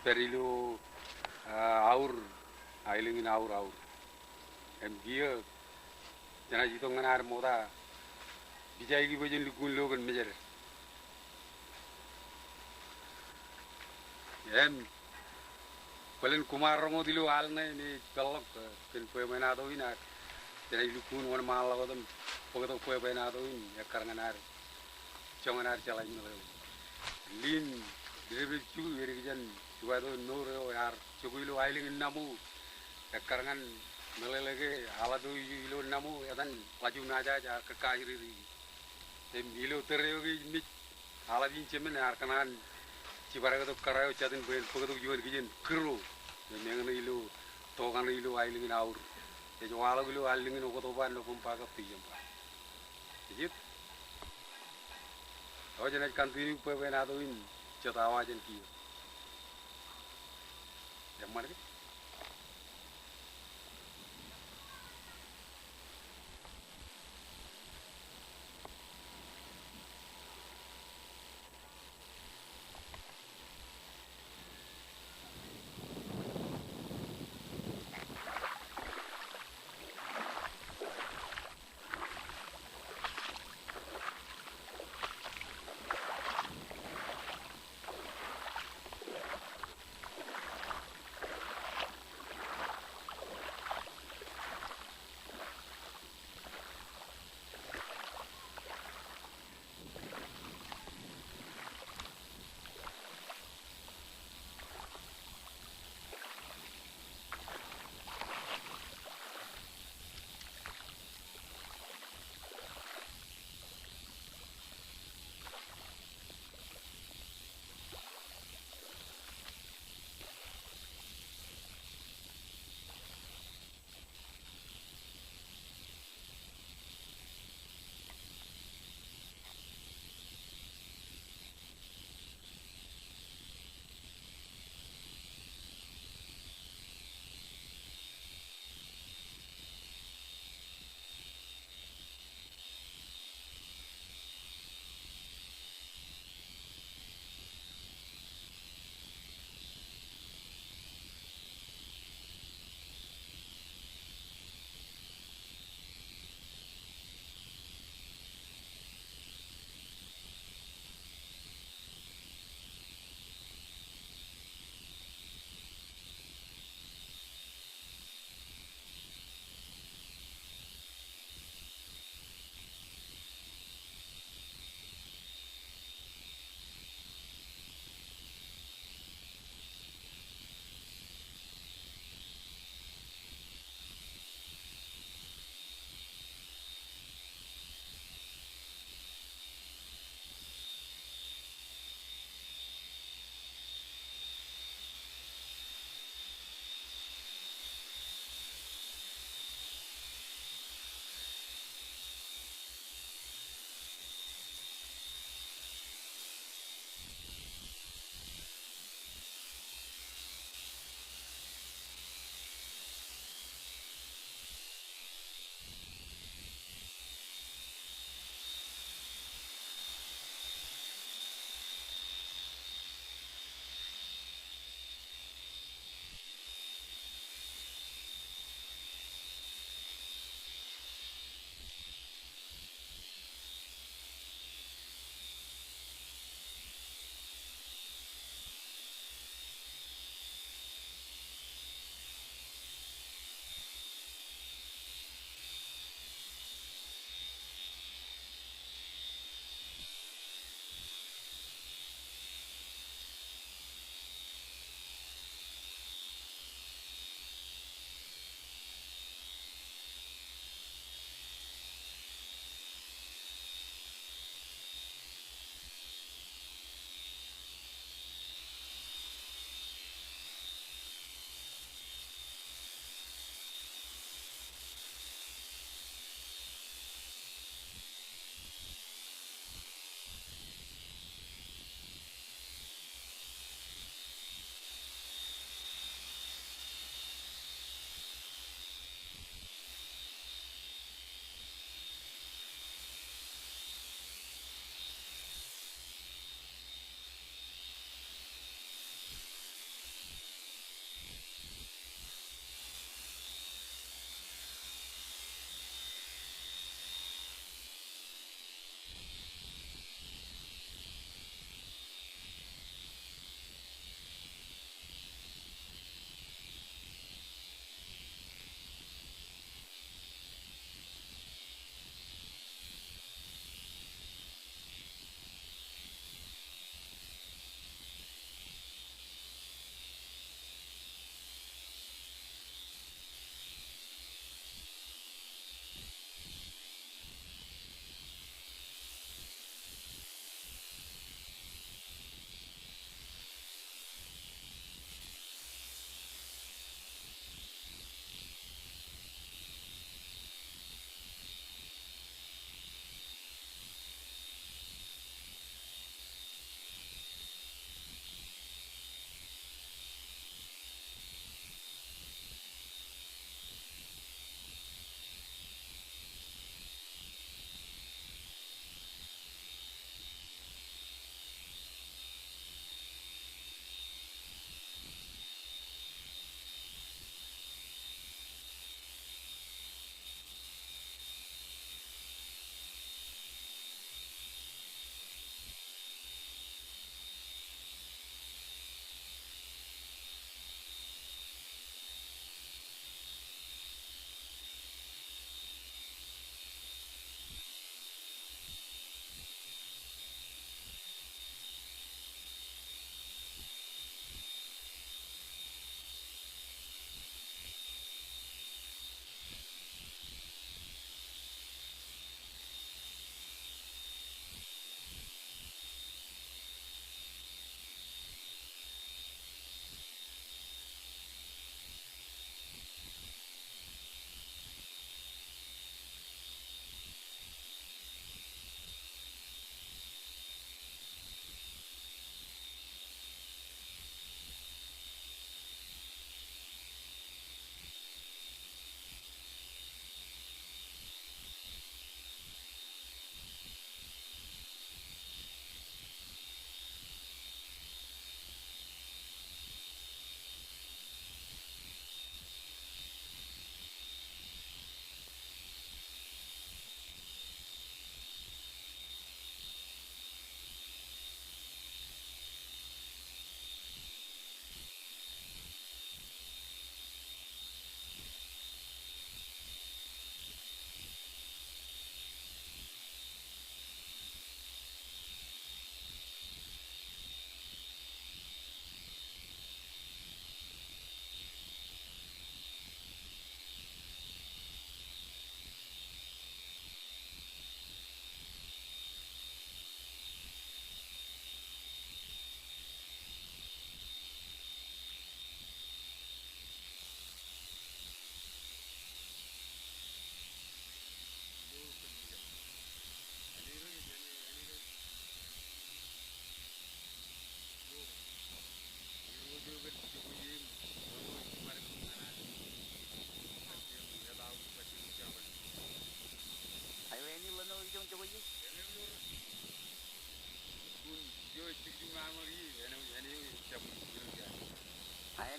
perilo aur ailingin aur em gia jana jito nganar moda bijay gi bajin lugun logan mejer em palen kumar mo dilu hal ni kalok ken pe menado ina jana lukun wan mal wadam pagato pe menado in ya karanganar chonganar chalai no lin direbe chu yeri jan juado no re yar chuguilo ailingin namu ya karangan melelege aladu ilo namu yadan laju naja ja kakahiri em ilo teryogi ni aladin chemen arkanan cibaraga to karayo chatin ben pagado juan gijen kru mengen ilo togan ilo ailingin aur e jo alo ilo ailingin ogo ban no pum paga tiyam pa jit o jena kantini pe ben ado in chatawa jen ki jamar ke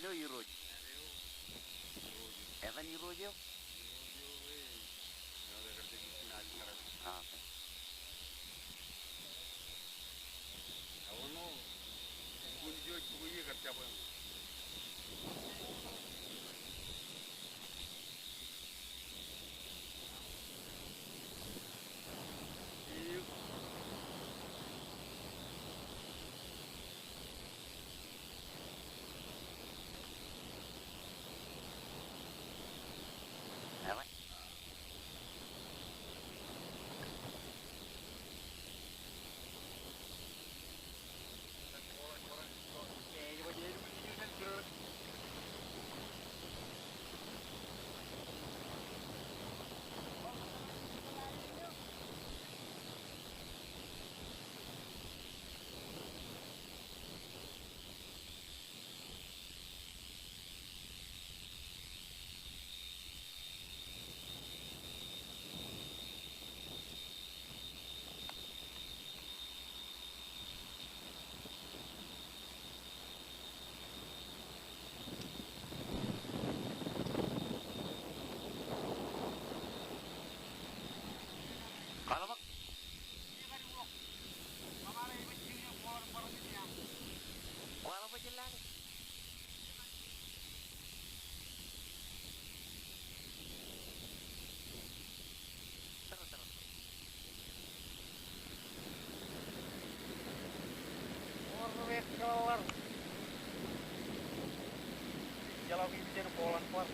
Ayo Iroj. Evan Iroj ya? Ah, Evan. Kalau mak, kalau apa jelas? Terus terus. Red color. Jalan ini jadi polan kuat.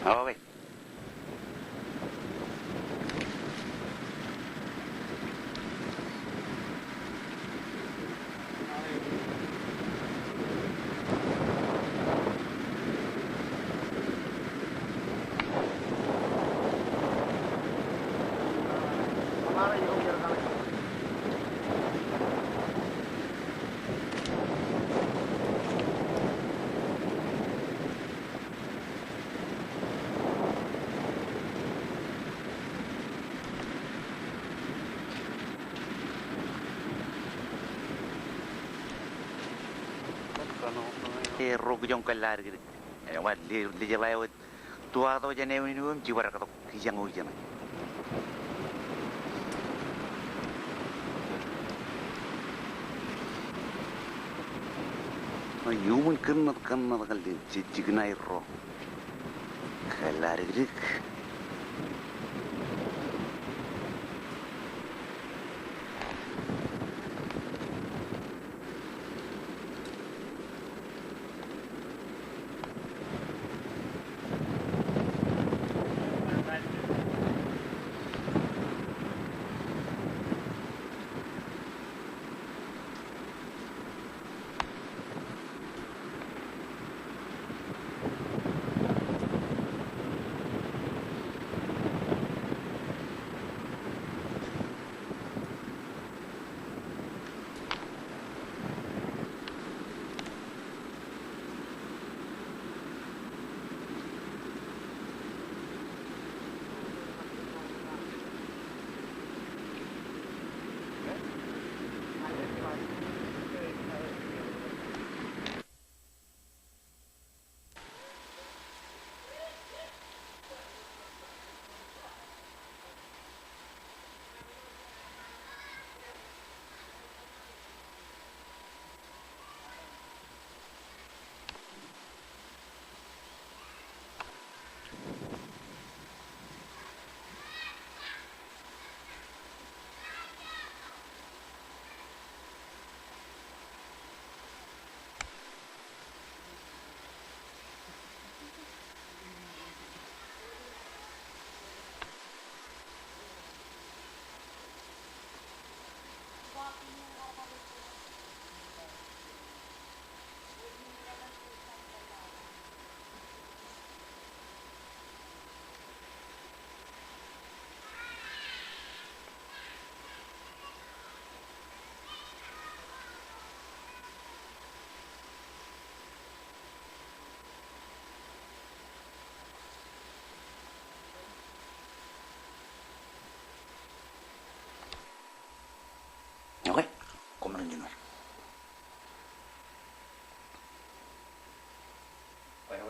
Apa weh? Kemana juga biar kali. Rog jong kelar gitu. Wah, di jalan tua atau jane ini jiwar katok kijang hujan. Human kena kali jigna iro. Kelar gitu.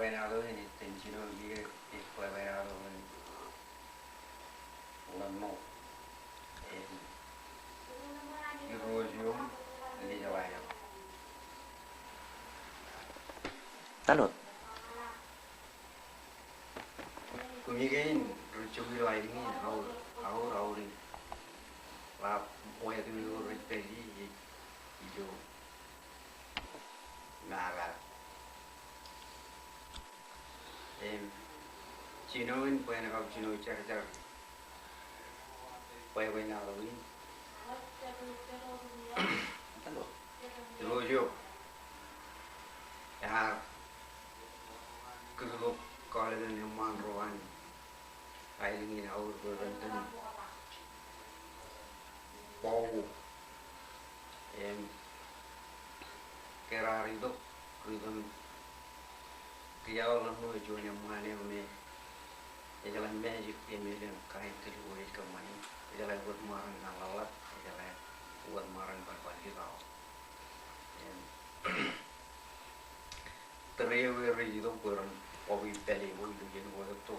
venado ini tencino dia fue venado en ulanno erosion li jawaya Talut. kumigain rujugi laingi haur la moya tu repeli ijo nala chinoin pueden kau chino cer pueden nalo ini Talut. rojo ya kalau kalau dengan man rohan ailingin haur berbentuk bau kerar itu kuritan dia orang nu jualnya mana ni jalan magic yang kain terluai ke mana jalan buat marang ngalat jalan buat marang berbalik kau teriak itu kurang obi beli obi tujuan buat itu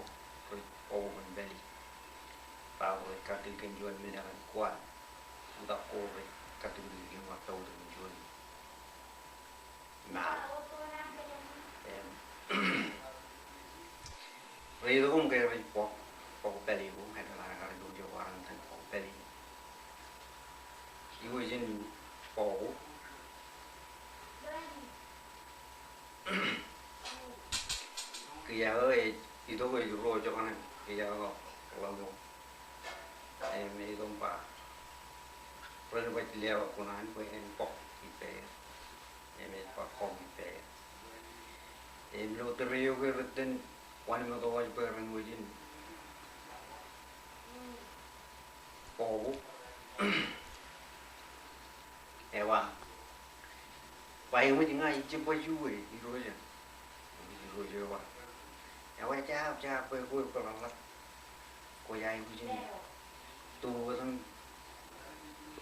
obi beli tahu kaki kenjuan menakan kuat sudah kowe kaki tujuan waktu tujuan nah itu pun kayak pok beli pun ada orang dulu orang tan pok beli ibu izin pok kia itu gue dulu aja kan kia kalau itu pak pernah buat lihat kunan gue pok ipe pak pok ipe lo teriak gue rutin wanita tua itu orang wajin pok ewa paling macam ngai cepat juga itu aja wa ewa cap gue kalau kau yang wajin tu kan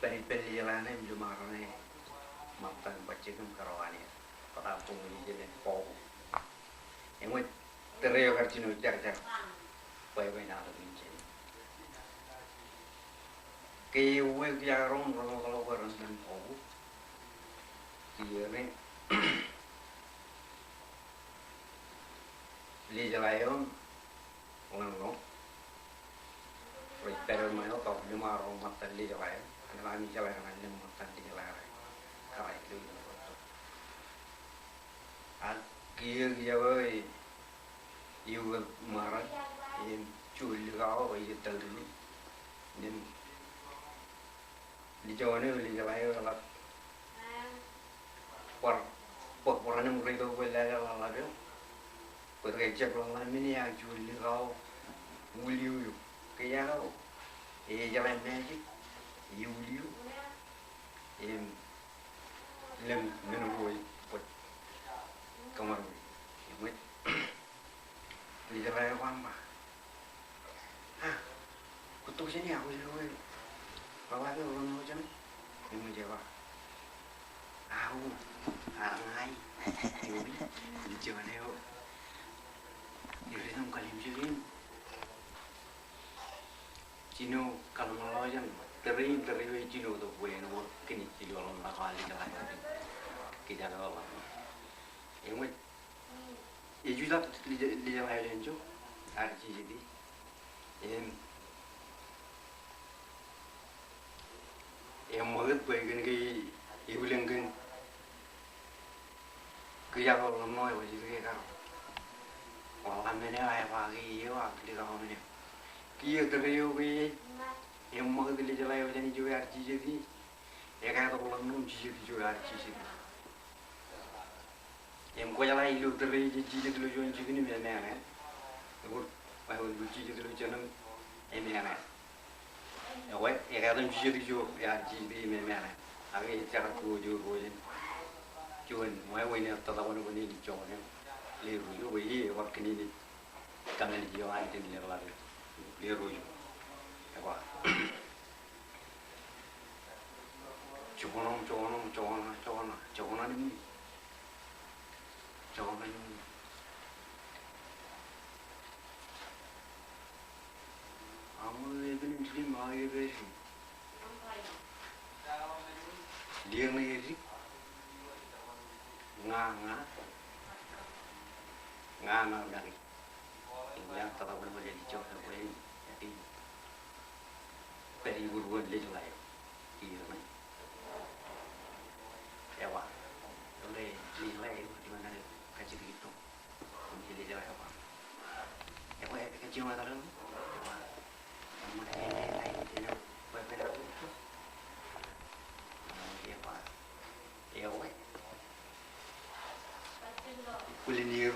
peri jalan ni cuma orang ni makan baca kan karawan ni pada pun ni jadi pok yang macam teriak kerjino cer pakai nalo ini kewe dia orang kalau orang dan pok dia ni li jalan orang pero mana kau cuma orang mata li jalan anak kami jalan aja mata li jalan kalau itu akhir dia boy ibu marah yang curi kau itu terlalu dan di Jawa ni li jalan kalau orang yang mereka boleh lalu berkerja pelan ini yang curi kau muliu kaya kau jalan magic muliu lem menunggu buat kamar ini di jalan apa mah kutuk sini aku sih bawa ke orang macam ini menjawab aku ngai ini jangan yo ini dong kalim sini Cino kalau malah yang teri Cino tu boleh nombor kini Cino orang kali jalan kita kalau yang macam juga di jalan yang tu ada jadi yang mulut boleh kena ibu lenggan kerja kalau lama macam tu kan orang mana ayah pagi ya di kau ni kia teriak yang mulut di jalan yang juga ada jadi ya kan kalau lama jadi juga ada jadi yang kau jalan itu teriak jadi dulu jual jadi ni mana aku baru jadi dulu jangan ini mana ya weh ya kan jadi juga ya jadi mana aku cara kau juga cuman mau ini atau tahu ni di Jawa ni liru juga ini waktu ni kami di Jawa ni liru lagi liru juga apa cuman ni lagi besi. Dia ngiri. Nganga. Nganga dari. Yang tetap menjadi coba boleh jadi periburuan dia juga ya. Iya kan. Ya wah. Oleh nilai di mana kecil itu. Menjadi dia apa? Ya wah kecil mana kan? Kuliner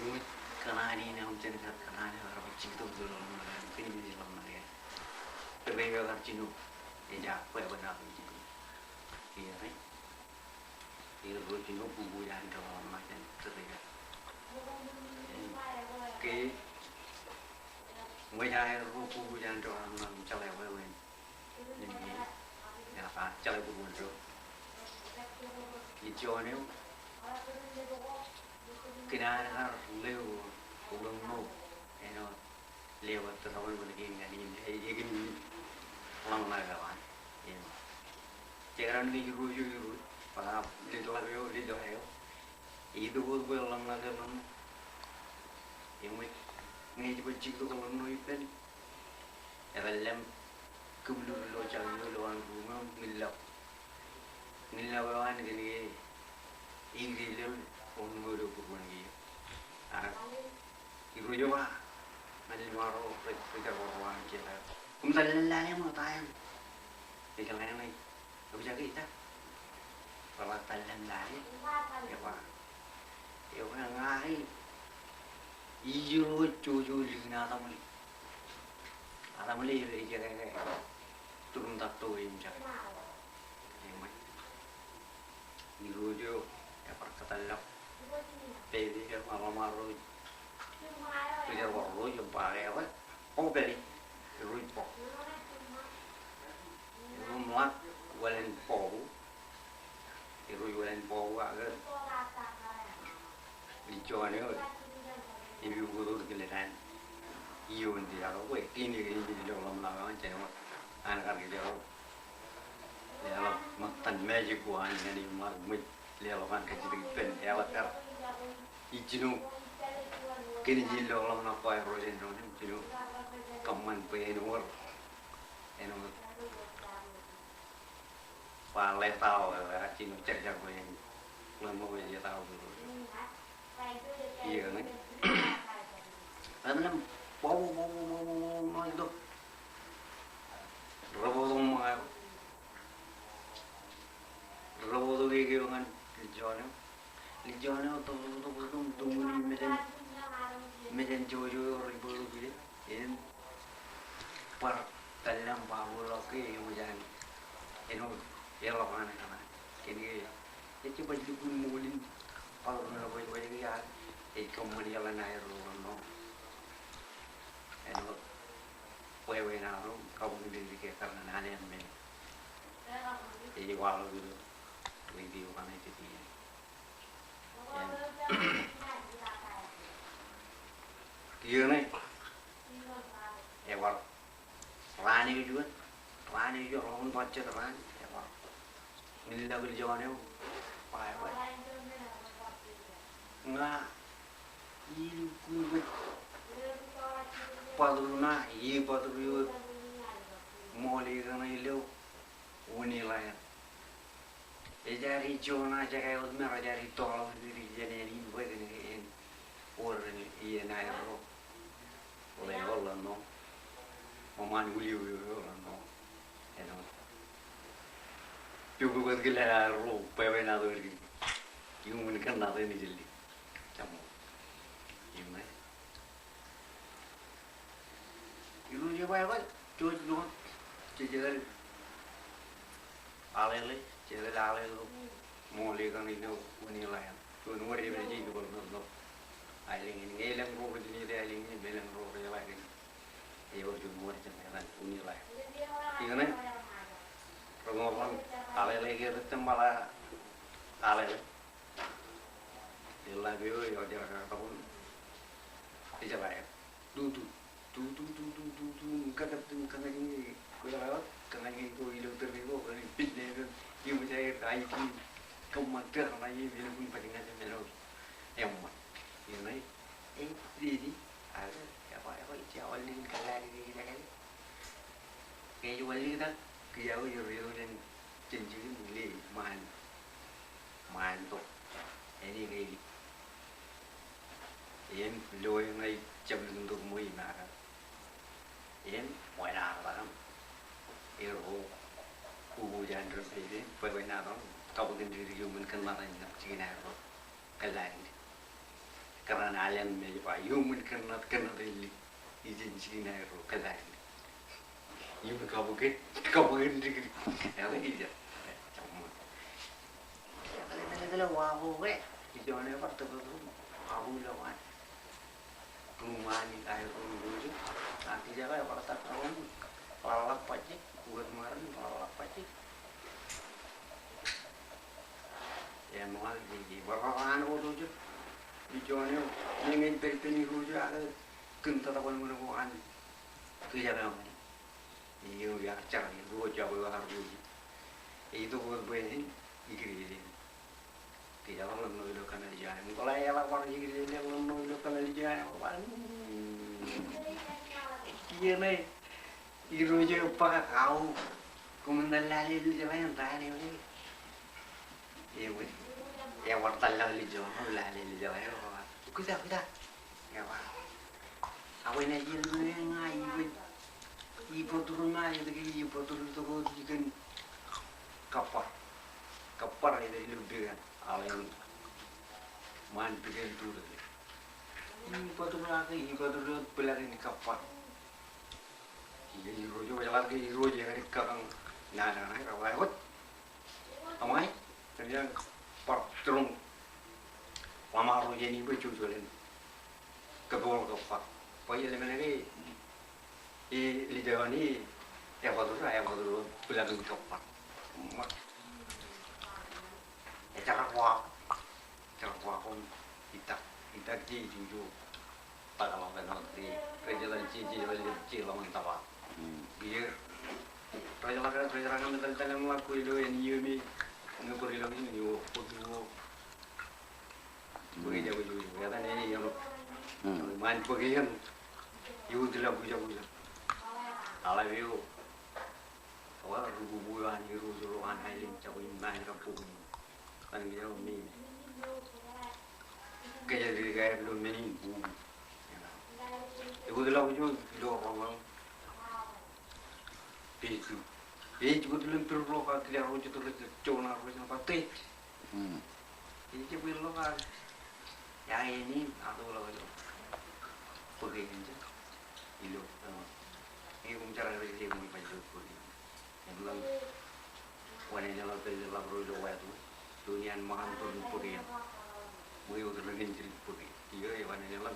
kanani na umcen ka kanani har bicci to dulu mana kini bisa lama ya berbeda kan cinu ya apa yang benar ini iya kan iya dulu cinu bumbu yang kalau macam terlihat ke Maya rupu yang doang mencalai wewen ini ya apa calai bumbu itu hijau ni kena har leu ulung no eno lewat terlalu begini ini ini lang lagawan ini jangan ni juru pada lido ayo itu buat lang lagawan ini ni juga cikgu kalau no ipen dalam kubur lo jangan lo ang rumah nilawan gini ini lo Umur 20 lagi, ibu juga masih baru kerja bawa kita. Kemudian lainnya mau tayang, kita lainnya nih, bisa kita, kalau tayang lain, ya pak, ya pak ngai, ijo cucu lina atamuli itu kayak turun tak tahu ini cak, emang, ibu juga ya perketalap. Jadi dia malam-malam dia baru jumpa apa? Oh beli, ruit po. Rumah walen po, ruit walen po agak dijual ni, ibu guru keleran, ibu ni ada, weh ini dia orang mana macam anak dia makan magic buan ni mak lihat orang kecil pen, ya wakar, ijinu, kini jilo orang nak kau rojen rojen, jinu, kaman penur, enur, palet tahu, jinu cek cek yang, lama aja tahu dulu, iya kan, karena bau itu, rabo tu kayak kan. Lijono tunggu ni medan jojo ribu gitu ini per dalam bau lagi hujan ini elok kan kini ya coba dibun mulin kalau nak buat ya kamu jalan air no ini wewe na lo kamu ni karena ada yang men jadi walau gitu video kan itu dia iya nih ya war rani juga orang baca rani ya war nila berjalan apa nggak ini kuat paduna iya paduna moli kan itu unilayan jadi cuma jaga utama jadi tolong diri jadi ini buat ini orang ini naik roh oleh orang no maman guliu orang no eno juga buat gila roh pewen ada lagi yung mungkin nada ini jadi kamu gimana itu siapa ya pak cuci jaga alele jadi alele mulai kan itu unilayan tuh nomor dia beri juga belum ailing ini ngelang roh begini dia ailing ini belang roh dia lagi ya udah nomor jangan unilayan ini orang alele kita tembala alele dia lagi ya dia tahun dia bayar tuh kadang ini kita lewat karena itu hidup terlibat kalau pindah itu ibu saya kayu kemudian karena ini bila pun pada ngaji melo yang mana ini ini ada apa jawab ini kalau ini kita kan kayak jual ini kita kaya jauh dan janji mulai mantuk ini kayak em lôi ngay chậm untuk mui nara em ngoài nào là yêu ku jangan terus ini bagaimana dong tahu kan diri human kan mana nak cina apa kalian karena kalian meja human kan ini izin cina apa kalian human kamu diri apa ini cuma kalau wahu itu mana apa tuh wahu lawan rumah ni kaya rumah tu, nanti jaga kalau tak kawan, lalap pacik, buat kemarin lalap pacik. Ya mahal ni, bakalan orang tu, dijualnya, nengen perpeni rujuk ada, kenta tak boleh menemukan, tu jaga mana? Ini yang cari rujuk apa harus rujuk. Itu buat begini, ikut tidak orang menolak karena dia. Kalau yang lapar jadi dia menolak karena dia. Iya nih, iru je apa kau? Kemudian lali di jalan yang tadi ni. Iya weh, ya wartal lali di jalan yang apa? Kita. Ya apa? Awak ni jadi ngai weh. Ibu turun ngai tu ke ibu turun tu kau ikan kapar itu lebih kan. Alam man bikin turun. Ini patut pelari ni kapal. Ini rojo jalan ke rojo yang kang nana nana rawai hot. Amai terjang terung. Wama rojo ni bercuci jualan kebol kapal. Pagi lemen ni lidah ni ya patut pelari kapal. Cara kuah pun kita jujur pada waktu nanti kerjaan cici lawan tawa biar kerjaan mental melakukan itu yang ini ngepur hilang ini yo foto begitu kata ini yang main bagian yo tidak puja alam yo awal rubuhan rujuan hailing cakuin main kampung kan dia ni kaya diri kaya belum ni itu adalah ujung dua orang peju belum perlu kalau dia rujuk tu cuma rujuk apa teh ini belum kan yang ini atau lah itu pergi aja ilo ini cara dia mau panjang pergi yang belum wanita jalan rujuk itu dunia makan turun pergi, mui udah lagi jadi pergi. Iya, yang mana jalan,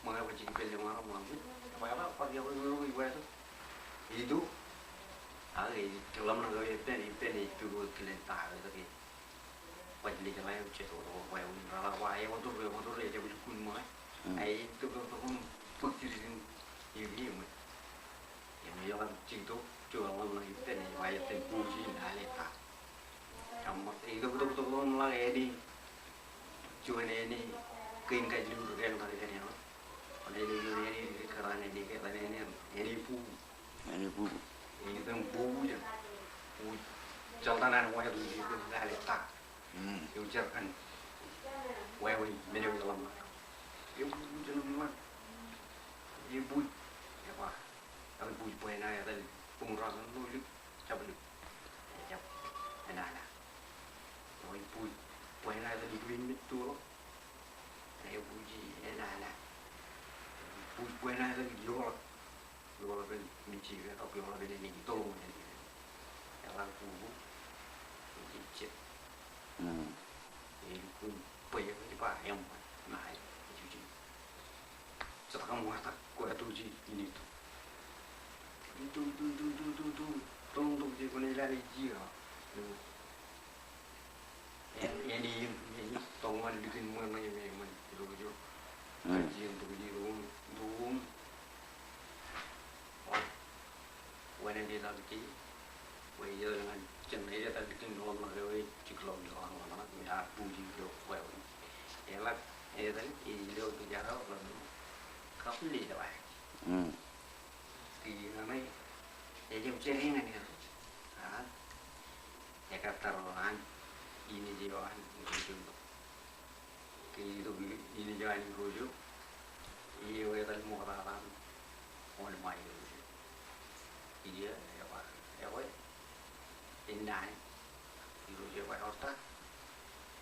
mana pacik pelja mana mampu, apa pergi apa dulu ibu itu, kalau mana kau ipen itu kalian tahu tapi, pajli jalan yang ceto, apa yang rara yang motor aja berjukun mah, itu kau pergi ini mah, yang jalan cintu, jual mana ipen, apa yang tempuji naleta. Kamu itu betul mulai ini cuma ini keing kaji dulu kan kali kan ya ada ini kerana ini katanya ini pu ini tempu je jalanan wayar itu dah letak ujarkan wayar menu dalam ibu jangan ibu apa kalau ibu punya ya tadi pengurangan dulu cabut ya enak ibu punya ada di green itu loh, saya puji enak, punya ada di jual kan mici kan, tapi orang beli ni itu loh jadi, yang lalu cicit, ini pun punya di apa yang naik cuci, setelah kamu kata kau ada tuji ini tu, tunggu je kau ni lari dia. Ini tongan bikin mana yang memang itu kajian tu di rumah, mana dia lagi bây giờ là chân này ta đi kinh luôn mà cái chữ lồng cho nó mình ăn bùi gì được vậy vậy là thế đấy thì được cái giá đó là không lý đâu bạn thì nó mới để dùng chơi riêng này nè ya katarohan ini jiwaan rujuk kehidupan ini jiwaan rujuk iya wetan mukaratan on mai iya ya pak ya we indai rujuk pak orta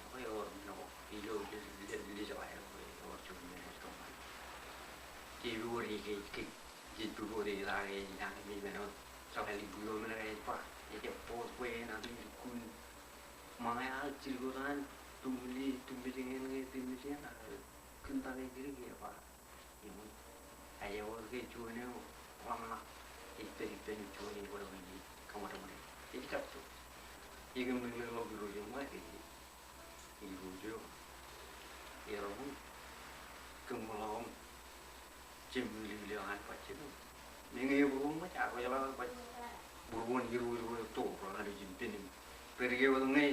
apa ya orang no iyo di jiwaan or cuma itu ibu ke ibu di lagi yang ini benar sampai liburan mana pak ya pot we nanti kun mangaya cilgoran tumili dengan tumili na kentang diri ya pak ini ayo ke cuane lama itu cuane boleh beli kamar mana ini kapsu ini mungkin lo biru yang mana ini rujuk ya orang kemulau cembeli liangan pacet ini burung macam apa jalan pacet burung biru tu orang ada jimpin pergi waktu ni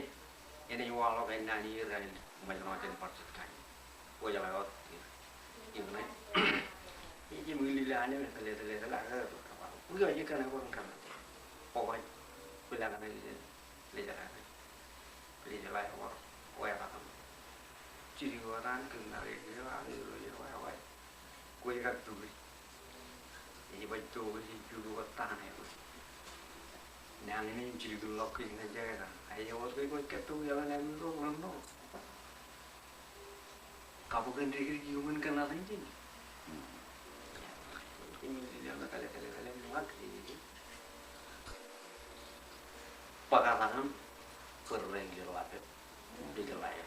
ini walau kain nani kan macam-macam pacet kan gua jalan out ini mana ini cembeli liangan ni terlihat lah gua aja kan aku kan pokoknya bilang kan ni lejaran awak awak apa ciri orang kenal dia ada awak gua ikat tu ini baju ini juga tanah itu yang ini ciri dulu lagi saja kan ayo waktu itu ikat tu jalan yang no kamu kan diri human kenal aja ini jangan kali muat ini pakarangan perang jelapet di jelaya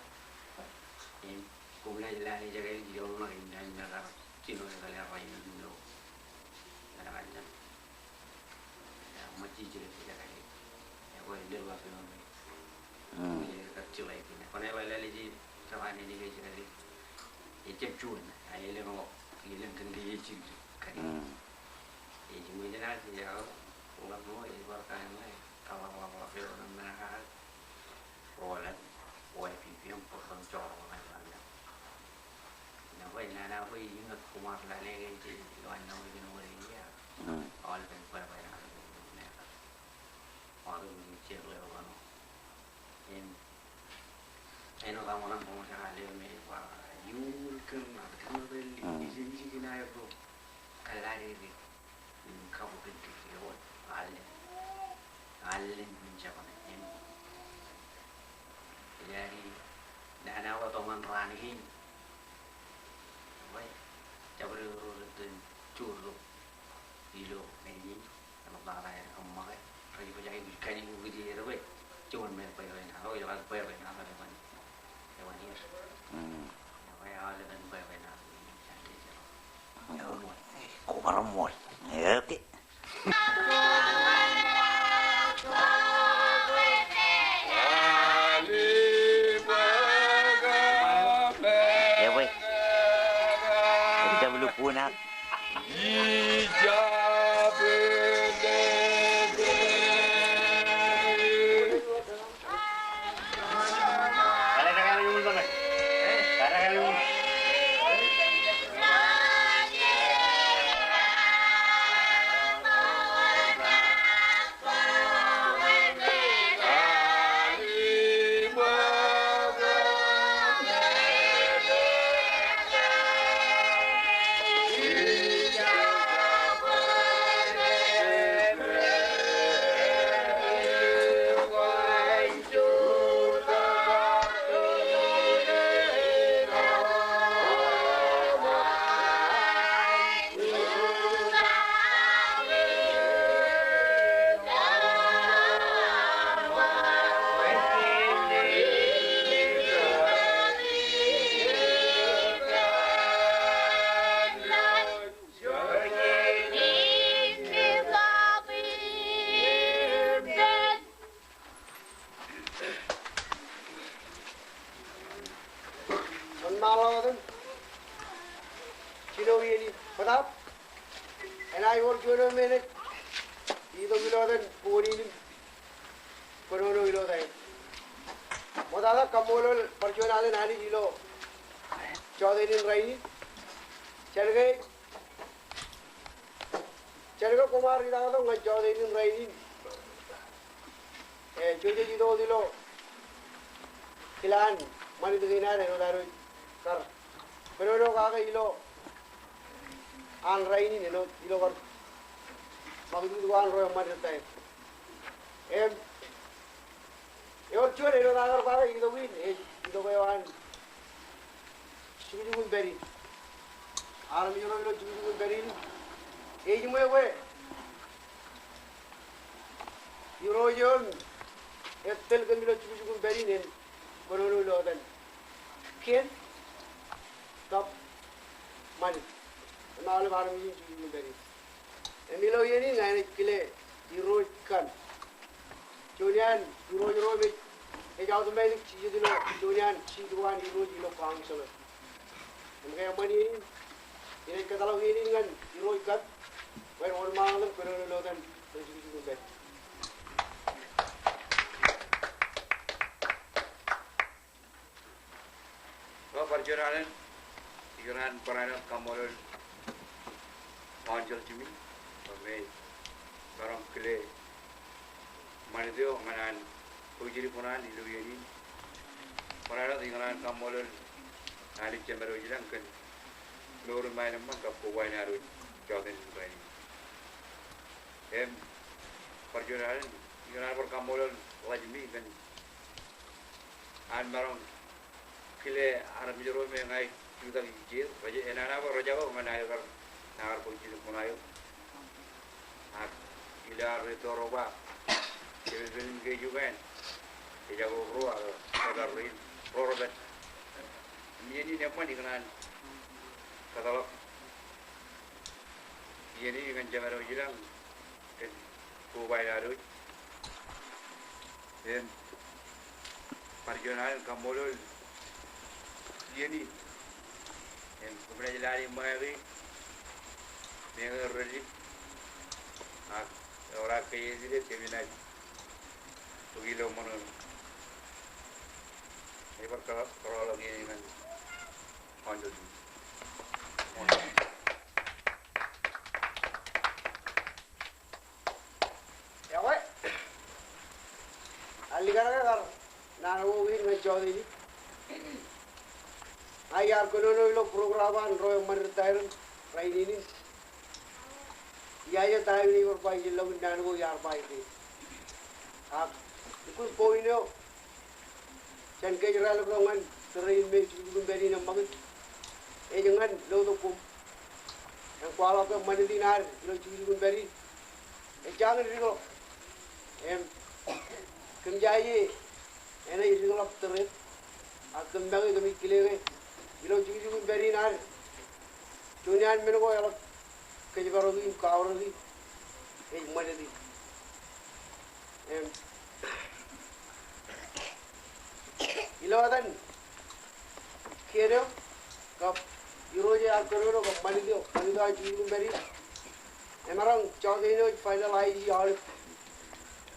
ini kemudian jelaya jaga di jauh lagi dan jaga cino kali apa ini dulu kadang-kadang ya macam jadi jaga ini ya boleh jelapet ini ini kecil lagi ni kalau lagi sama ini juga jadi icip cun ayo le ngok ile kendi icip kan ini cuma jelas ya ulang no ibaratkan lah kalau orang mana rolan pipi yang potong corong macam nah vậy là vì những người của mặt là lên chỉ gọi nó với nó đấy à họ là phải phải là nè họ được chia lửa vào nó em nó đang muốn làm sao để mình và yêu cơn mà cái nó bên đi gì cái này bro cái này thì mình không biết cái rồi allen mình chắc là em jadi dah ada teman rani vậy cháu đưa từ chuột luôn đi luôn này nhỉ nó bảo này không mắc ấy rồi bây giờ cái gì đó vậy chuột mình phải rồi nào rồi giờ phải rồi nào rồi mình để mình hiểu phải ở đây mình phải nào cô bảo mồi nhớ cái punak konono ilo tay modala kamolol parjonale nani ilo chowdhurin raini Cherga Kumar idado ngan chowdhurin raini joje jido dilo kilan mani dina reno daro kar konono kaga ilo an raini neno ilo kar magdu duan roy mari tay Yor chore ilo nagar kaga ido win ido bayan Chujugun beri Arami yoro ilo chujugun beri Eji mwe we Yoro yon Ettel kan ilo chujugun beri nen Konono ilo dan Kien Top Mani Naale arami yon chujugun beri Emilo yeni ngayne kile Yoro kan Junian Yoro me Ejauh tu mai ciri dulu Junian Ciduan Yoro pang solo Mungkin mani ini kalau ini dengan Yoro ikat Baik orang malam konono ilo dan Chujugun beri Parjonalan Iran Paranan Kamolol Angel Jimmy Oke Barang kile Manideo Manan Pujiri Punan Ilu Yeni Paranan Iran Kamolol Ali Chamero Jilang kan Lurun main emang kapu wain aru Jauhin Baini Parjonalan Iran Kamolol Wajmi kan An Barang Kile Arab Jero me ngai juga hijir, raja enana apa raja apa mana ayo kar nagar kunci punayo. Ila retoroba, film ke juga kan, jago roa, agar rin, roda. Ini apa nih kenan katalog. Ini kan jamaro jilang, kan kubai lalu. Dan Parjonalan Kamolol Yeni yang kemudian lari mengalir mengalir orang kaya dia terminal tugilo mana ini perkara lagi dengan konjol ya weh aligara kar nanawo win ngejauh ini Ayar konono ilo programan roy manirtairan raini ni ya tayo ni berpai jelo nanu yar pai ti ikut poino chan ke jral rongan train me chujugun beri nam magut jangan lo to kum yang kuala ke mandinar ilo chujugun beri jangan rigo kemjai ena rigo lap terus kembang kami kilene Ilo chujugun beri nar, Junian meno ko yalak kejibaro di kaawro di, mana di, ilo adan, kero, kap, iro je alkohol ko mani dio chujugun beri, emarang chowdhurin final ai yar,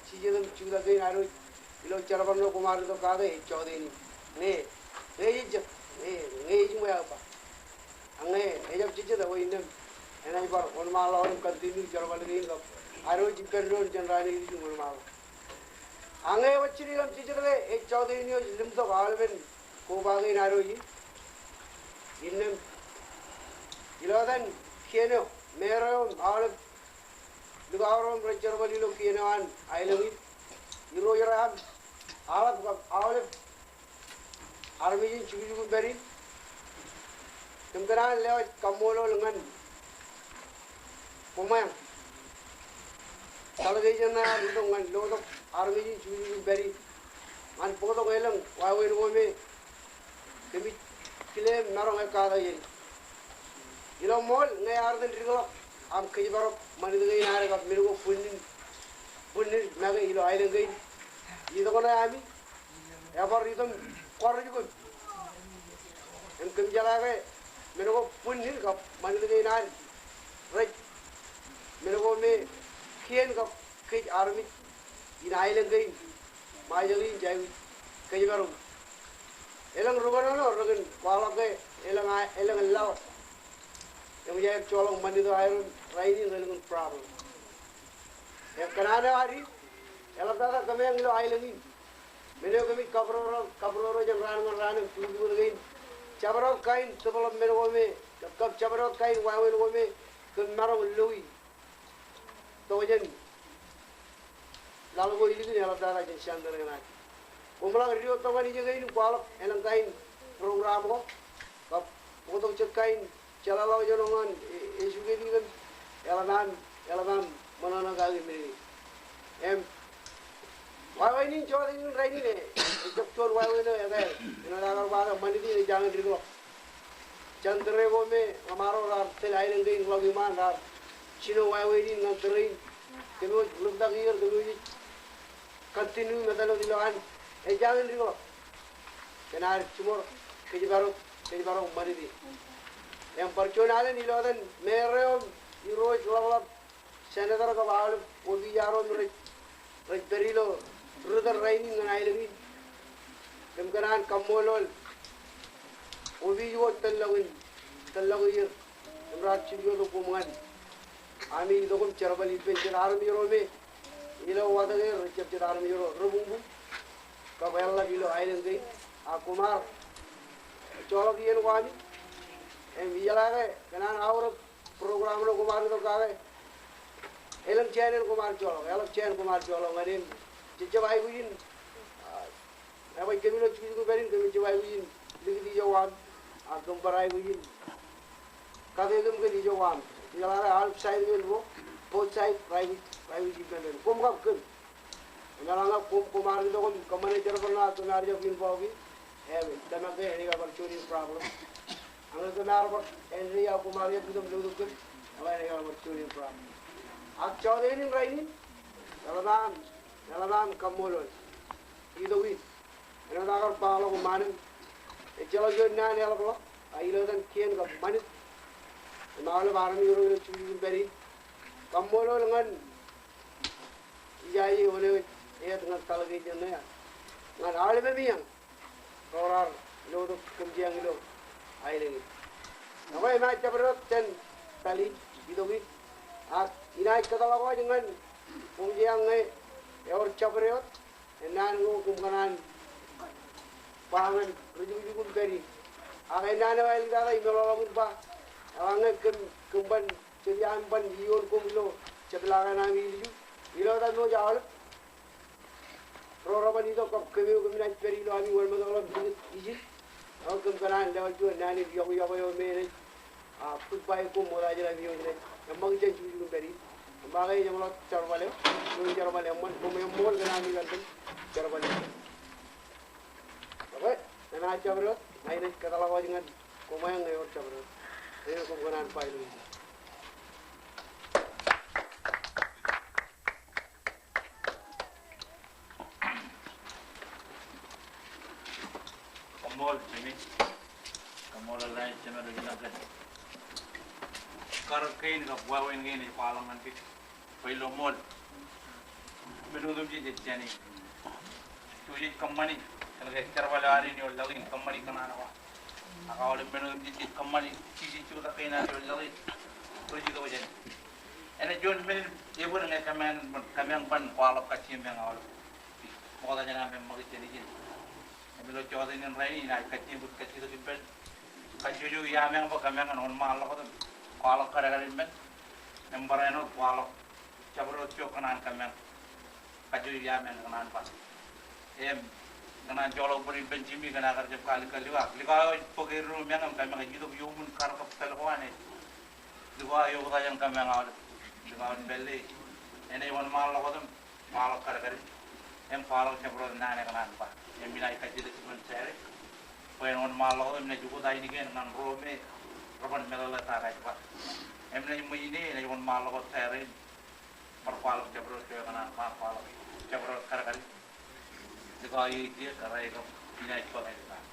chijedam chujugun aro, ilo charabarno kumar to kaade chowdhurin, ne je ngai mo ya pa angai ejab chiche da woinem enai par on mala on continue charbal gi ga aro ji perro janrani gi mo mala angai wachiri lam chiche da e chowdhurin yo lim to galben ko ba gi naro ji innem ilodan kieno mero al dugaron charbal lo kieno an ailangi iro yaram awal Armijin chujugun beri, kemana lewat kamolo lengan pemain. Kalau dia jangan itu ngan lewat armijin chujugun beri, man foto ngelang wawen wome, kami kile narong ekada ye. Ilo mall ngai arden rigo am kaya baru mani dengan ini ada miru punin naga ilo ailen gay. Itu kena ami, ya baru itu Kor juga, engkau jalan ke, menurut pun ni kap mana lagi nan, right, menurut me kian kap kej army, ini island gay, majali jai kaji baru elang rugana no rugan kuala ke elang law yang jai colong mandi do iron raini elang problem yang kanada hari elang tada kami yang lo ailengi mene kami kabroro jam ran kudu gain cabaro kain sebelum mene kami kap cabaro kain wawen kami kemaro lui tojen lalu ko ini elang tada jen sandar ngana kumpulan rio tawani jaga ini kuala elang kain program ko kap foto cekain calalaw jonongan isu ini kan elangan mana kali ini wawa ini coba ini raini ne jeptor wawa ini ya kan ini agar baga mandi ini jangan dulu chandre ko me amaro rar telai lagi lagi man rar chino wawa ini nganterin kemo lugda gier dulu continue metalo dilawan jangan dulu kenar cumur keji baru mandi di yang percuma ni lodan merem iroj lawat senator ka bawal odi yaro mere berilo brother raini nganai lagi demkaran kamolol odi jo tallagin emrat chiyo do kuman ami dokum charbali pension army rome ilo wadage recep army ro rubumbu ka bayalla bilo ailen dei akumar colok yen wani vijalage kanan aur program lo kumar to kage elang channel kumar jolo ngarin jawai win abai kemilo chuju berin kemi jawai win ligi jawan agam barai win kage gum ke jawan vijalage half side win wo both side right win kum kap kum ngalanga kumar to kum kamane jarbarna to nar jo win bogi tamake any ka churi problem ang kenal Henry aku Maria kita belum apa yang kalau bercuri pram. Akcau ini raini, dalam kamulon, itu wis. Ini nakar palo kumanin, ecelo jodohnya ni kalau, ayo dan kian kau manis, malu barang itu curi beri, kamulon dengan, ijai oleh dengan kalau gitu ni ya, dengan alim memang, orang lo tu kerja yang lo. Ailengi. Nawa ina cabrot ten tali bidogi. Ina ikatala ko dengan pungjang ngai yor cabrot enan ngo kumkanan pangan rujuju kun beri. Ina na wal dala imololong ba. Awange kumban cerian ban hior kumlo ceblagan ami ju. Ilo da no jawal. Roroban itu kok kemi kumina beri lo ami wal madalo iji. Aku kumkanan lewat jual nani yo mere football ko mola jala biyo ne amang jen ju beri ambagai jamlo charbale no charbale amon ko me mol ganani ganten charbale oke nana chabro naine katala ko jingan ko mayang ngai or chabro e ko ganan pailu Kamol sini, kamol lain cuma ada jenakan. Karena kainกับว่าเวงเงินในพาลังนั้นที่ไปลงมอลไม่รู้ตัวจีเจนี่ตัวจีคำมันนี่kalau cara balik hari ni orang lain kembali ke mana wah, kalau orang menurut dia kembali sisi cuta kena orang lain, tu juga macam ni. Ene John men dia pun dengan kami yang pan kualap kacim yang awal, mau tanya nama yang magi jadi ni. Bila cuaca ini rain, naik kacim but kacim tu simpel, kacim juga ya yang apa kami yang normal lah tu, kualap kadang-kadang men, nembaran itu kualap, cabrot cukanan kami yang kacim ya yang kanan pas. Kena jolok beri benjimi kena kerja kali-kali wah. Lihat pergi rumah yang kami hidup yumun karena telephone ni. Lihat yuk yang kami awal, lihat beli. Ini yang malah kodam malah kadang-kadang. Yang malah campur nane kena apa? Yang minai kaji cuma cari. Yang malah kodam ni juga dah ini kan dengan rumah, rumah melala tarai apa? Yang ini yang malah kodam cari. Perkualap campur kena apa? Perkualap campur kadang-kadang. Kalau dia kerana itu tidak boleh tak.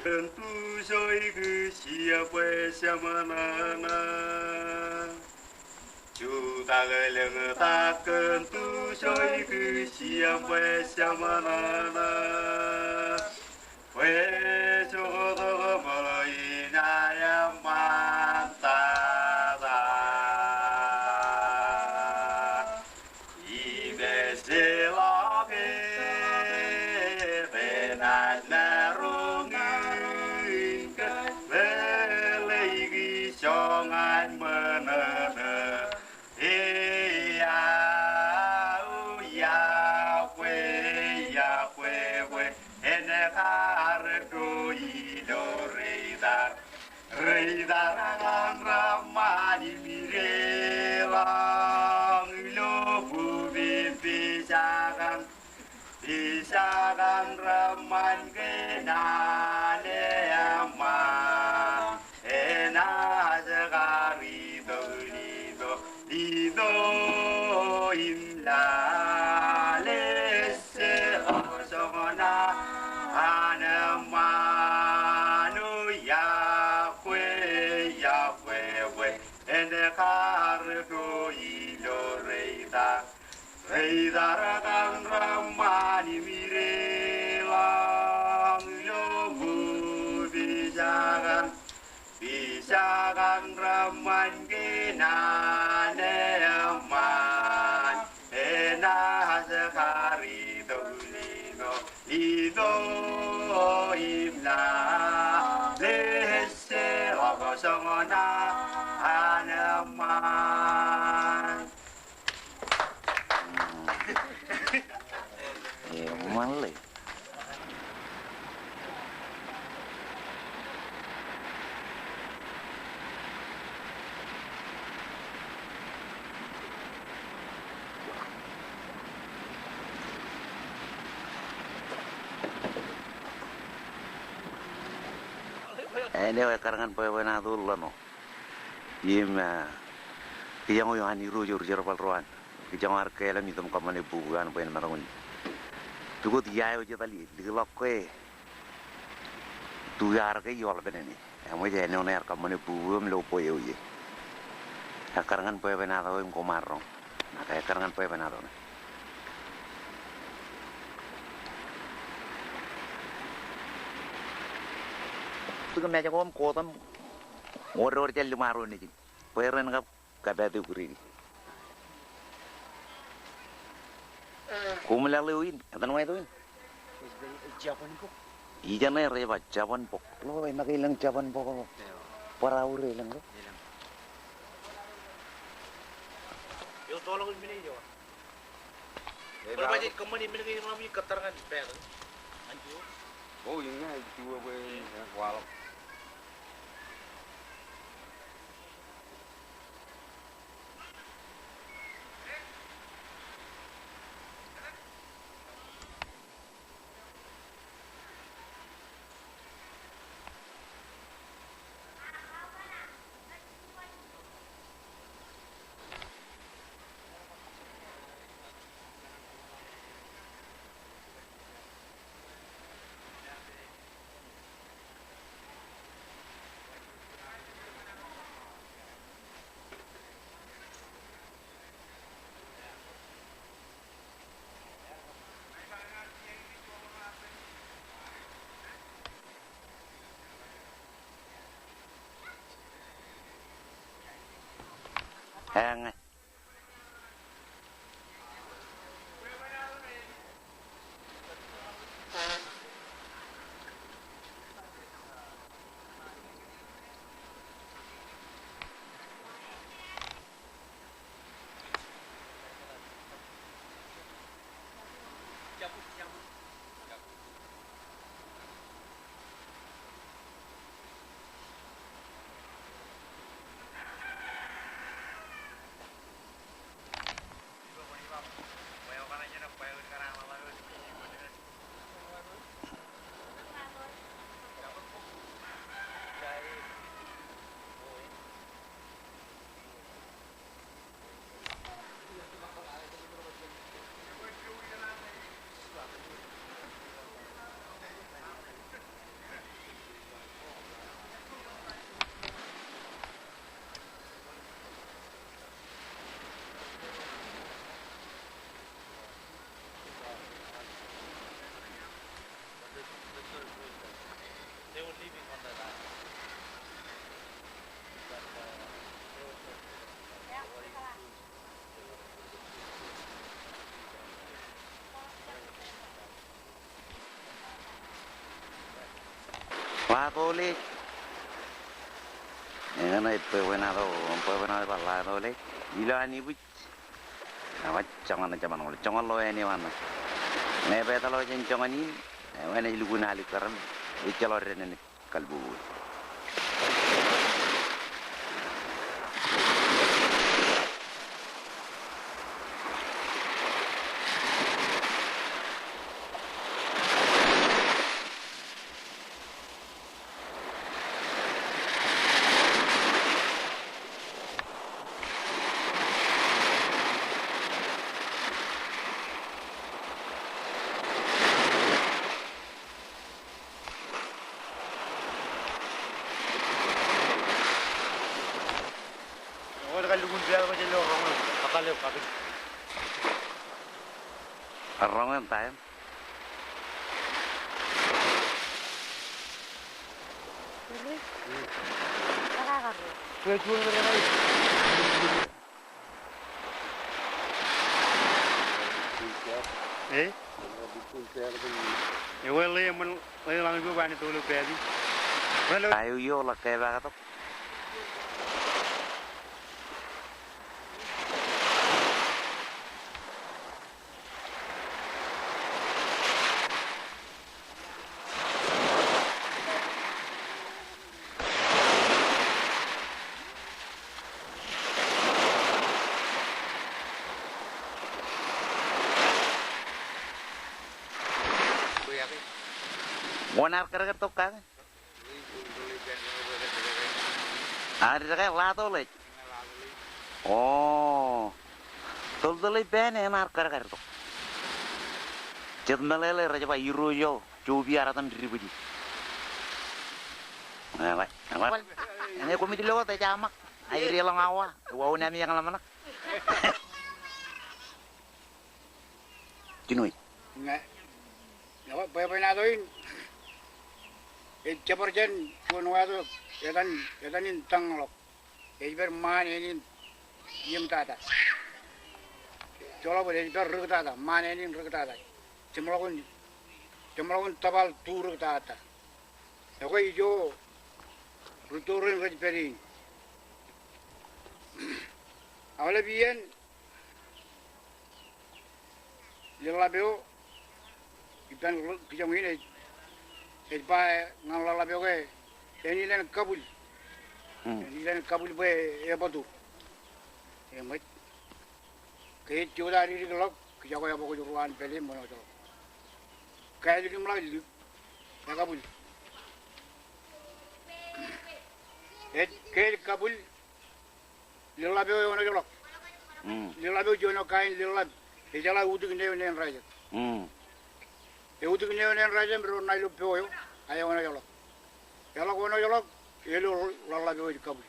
Tentu saya ke siapa mana Chú ta gầy lưng ta cơn tu soi cứ xiêm quê xiêm na quê chỗ đó mà lời na em man ta ra y về xe lo kê về na rong về lấy cái cho anh mơ nơ nơ Reidaran ramani mirelang lobu bisagan raman kenane ama ena segari lido imla lese osona anamanu Yahweh ene kardo ilo reidarakan ramani mirelang lobu bisagan raman kenane aman ena sekari lido imla lese ogosongona aneman Mali. Ini karangan payah dulu no. Ima kijango yang ani rujo palruan. Kijango arkela mitom kamane bukan payah marangun. Tuh dia aja tali digelak kue. Tuh arke jual beneni. Kamu aja ini orang kamane bukan lopo ya uye. Karangan payah tahu yang komarong. Nah kayak karangan payah tahu. Tuh kan macam orang kota, orang jalan maru ni, peren kap kabeh tu kuri. Kumulaluin, kata nama itu. Japan kok. Ijan ni reba Japan pok. Lo enak ilang Japan pok. Para ure ilang lo. Yung tolong ini jo. Kalau baca kemana ini lagi malam ini keterangan per. Anjir. Oh ini dua walau Hang. Latole. Yang na itu wenado palatole. Ilani buc. Awak jangan zaman oleh jangan lo ini mana. Nebe talo jangan ini. Wena iluguna alikaran. Icalor ini kalbu. Wrong time. Ayo yo lah kayak apa tuh? Wanar kerja tuh kan? Ada kayak lato leh. Oh, tuh leh ben enak kerja tuh. Jadi meleleh raja pak Euro yo, coba aratam diri budi. Nah, ini aku mesti lewat aja amak. Air dia lengawa, wow nami yang lama nak. Jinui. Nggak. Apa bayar nadoin? Ceperjen kuno ya kan intang lok. Ber man ini yem tata. Coba boleh ruk tata, man ini ruk tata. Cemlokun tabal tu ruk tata. Aku hijau ruturin rej perin. Awalnya bian lelabeo iban kijam ini Iba nang labio ke, ini len Kabul be apa tu? Mat, ke jodoh hari ini kalau kijago ya pokok juruan peli mana tu? Kayak jadi mulai dulu, ya Kabul. Ke Kabul, labio yang mana jolok? Labio jono kain lelab, ijala utuk ni raja. Utuk ni raja baru naik lupa yo. Ayo mana jolok? Jolok, elu labio di Kabul.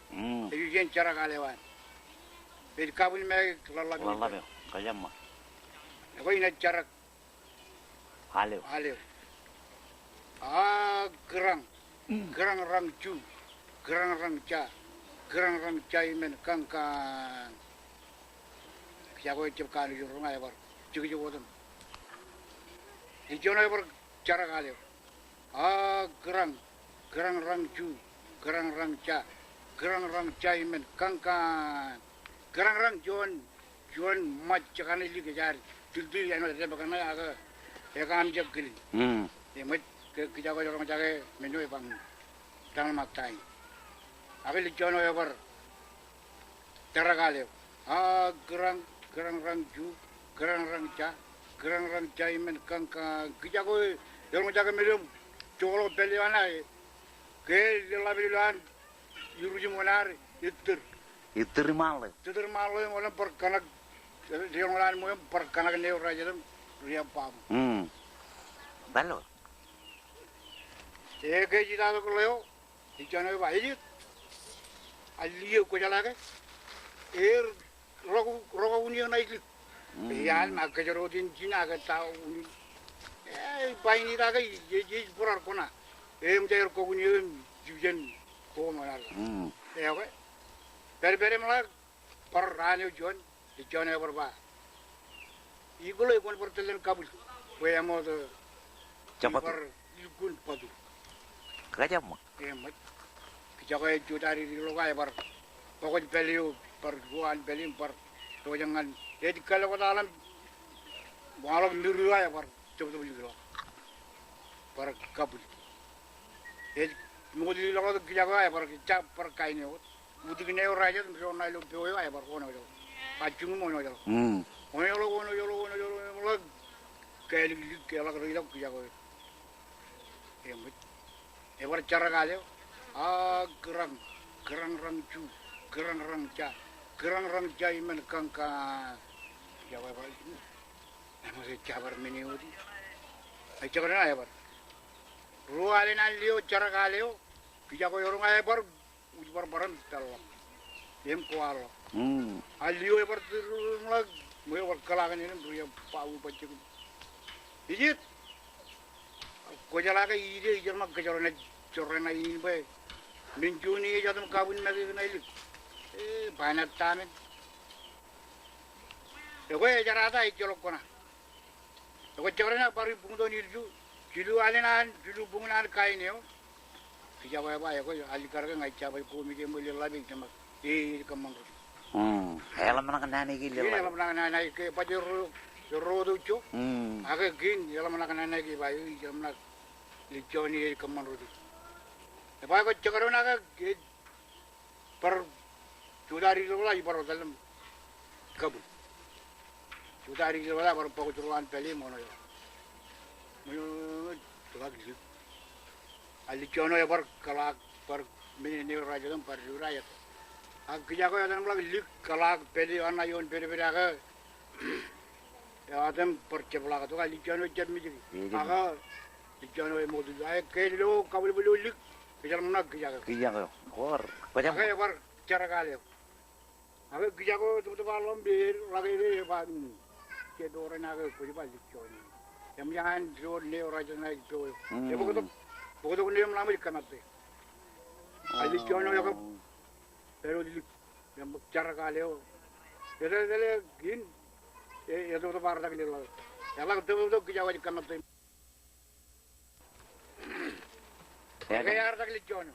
Jadi jen cara kalewan. Di Kabul mereka labio. Kaya mah. Aku ini cara Haleo. Gerang rang cu, gerang rang ca imen kangkang. Siapa yang cipkan di rumah ya bar, cuci bodoh. Di mana bar cara kaleo. Gerang rang cu, gerang rang ca imen kangkang. Gerang rang juan macam ni lagi jari. Tuldul yang ada bakan mana agak, ya kan jam kiri. Mat kita kau orang jaga menu bang, jangan makai. Aku lihat orang ber, cara kali. Gerang rang ju, gerang rang ca imen kangkang. Kita kau orang jaga menu, colo pelian ay, ke labilan, yuruji monar, Itu malu. Tutur malu yang orang perkanak. Dia orang mau perkanak ni orang jadi dia paham. Balo. Kayak kita tu kalau di sana bayi, aliu kau jalan ke, rogo union naik. Yang nak kejurutin Cina ke tahu ni, bayi ni tak ke, jadi purar kona, macam rogo union jujen kau mana? Oke, beri malah perani juan. Di sana berapa? Igulo ikon pertelen Kabul. Kaya mo tu. Cepat. Ikon padu. Kajam mo. Emat. Kijakoy jutari di lokay par. Pokoj beliu par guan belim par. To jangan. Edi kalau kota alam. Walok miru ay par. Coba beli par kabul. Edi mudi lokay kijakoy par kicap par kainnya. Mudi kene orang aja tuh naik lu beoyo ay par kono jo. Pacung mo no jo. Kono lo kayak kayak kerja kijakoy. Emat. Ebar cara kali, gerang rangcu, gerang rangca iman kangka, Jawa apa itu? Masih cabar meniudi. Cabar mana bar? Rualin alio cara kali, kita kau orang ayah bar, ujar baran tahu, em kualo. Alio bar turun lag, mau bar kalangan ini beri pau pacik. Ijit. Ko jala ka ide jarma gajarona chorena inbe minjuni jadam kabun nagi naili banat tamen ego jarata ijolok kona ego chorena pari bungdo nilju jilu alenan jilu bungunan kaineo kijawa ba ego ali karga ngai chabai ko mi ke mulil labi jama kamang Alam na kanani ki lila. alam na nanai ke pajur rodo chu aga gin alam na nanai ki bayu alam na Liconi kaman rodi. Apa ko cakaro na ka par chudari lola ibar dalam kabul. Chudari lola par pako turuan peli mono yo. Moyo tulak gitu. Alicono ya par kalak par mini raja dam par raya. Ag kya ko adam lag lik kalak peli ana yon peli ka. Ya adam par chepla ka to alicono jam mi ji. Aga Jangan way modu ay kelo kabul bululik kejalan nak kejaga. Kijang ko. Kajam. Kaya war cara kali. Aga kejago tu balom bir lagi ni ban. Ke dore na ga ko balik choni. Yam yan jo ne raja na to. E bogo ne mlam kanate. Ali chono ya pero lik yam cara kali. Dele gin e to bar dak ni la. Yala to kejago kanate. Kaya arda ke lijono.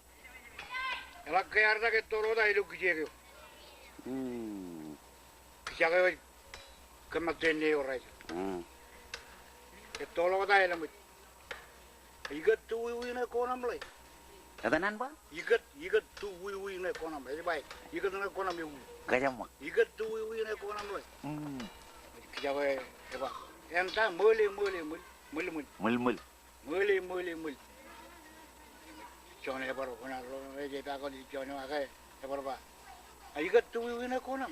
Ela kaya arda ke toro da ilu kijego. Kijego kamatene orai. Ke tolo da ela mut. Igat tu wi na konam lai. Katanan ba? Igat tu wi na konam lai. Bai. Igat na konam yu. Kajam mo. Igat tu wi na konam lai. Kijego eba. Enta mule. Chone baru kena jadi aku di chone akai baru ba. Ayo tu wina konam.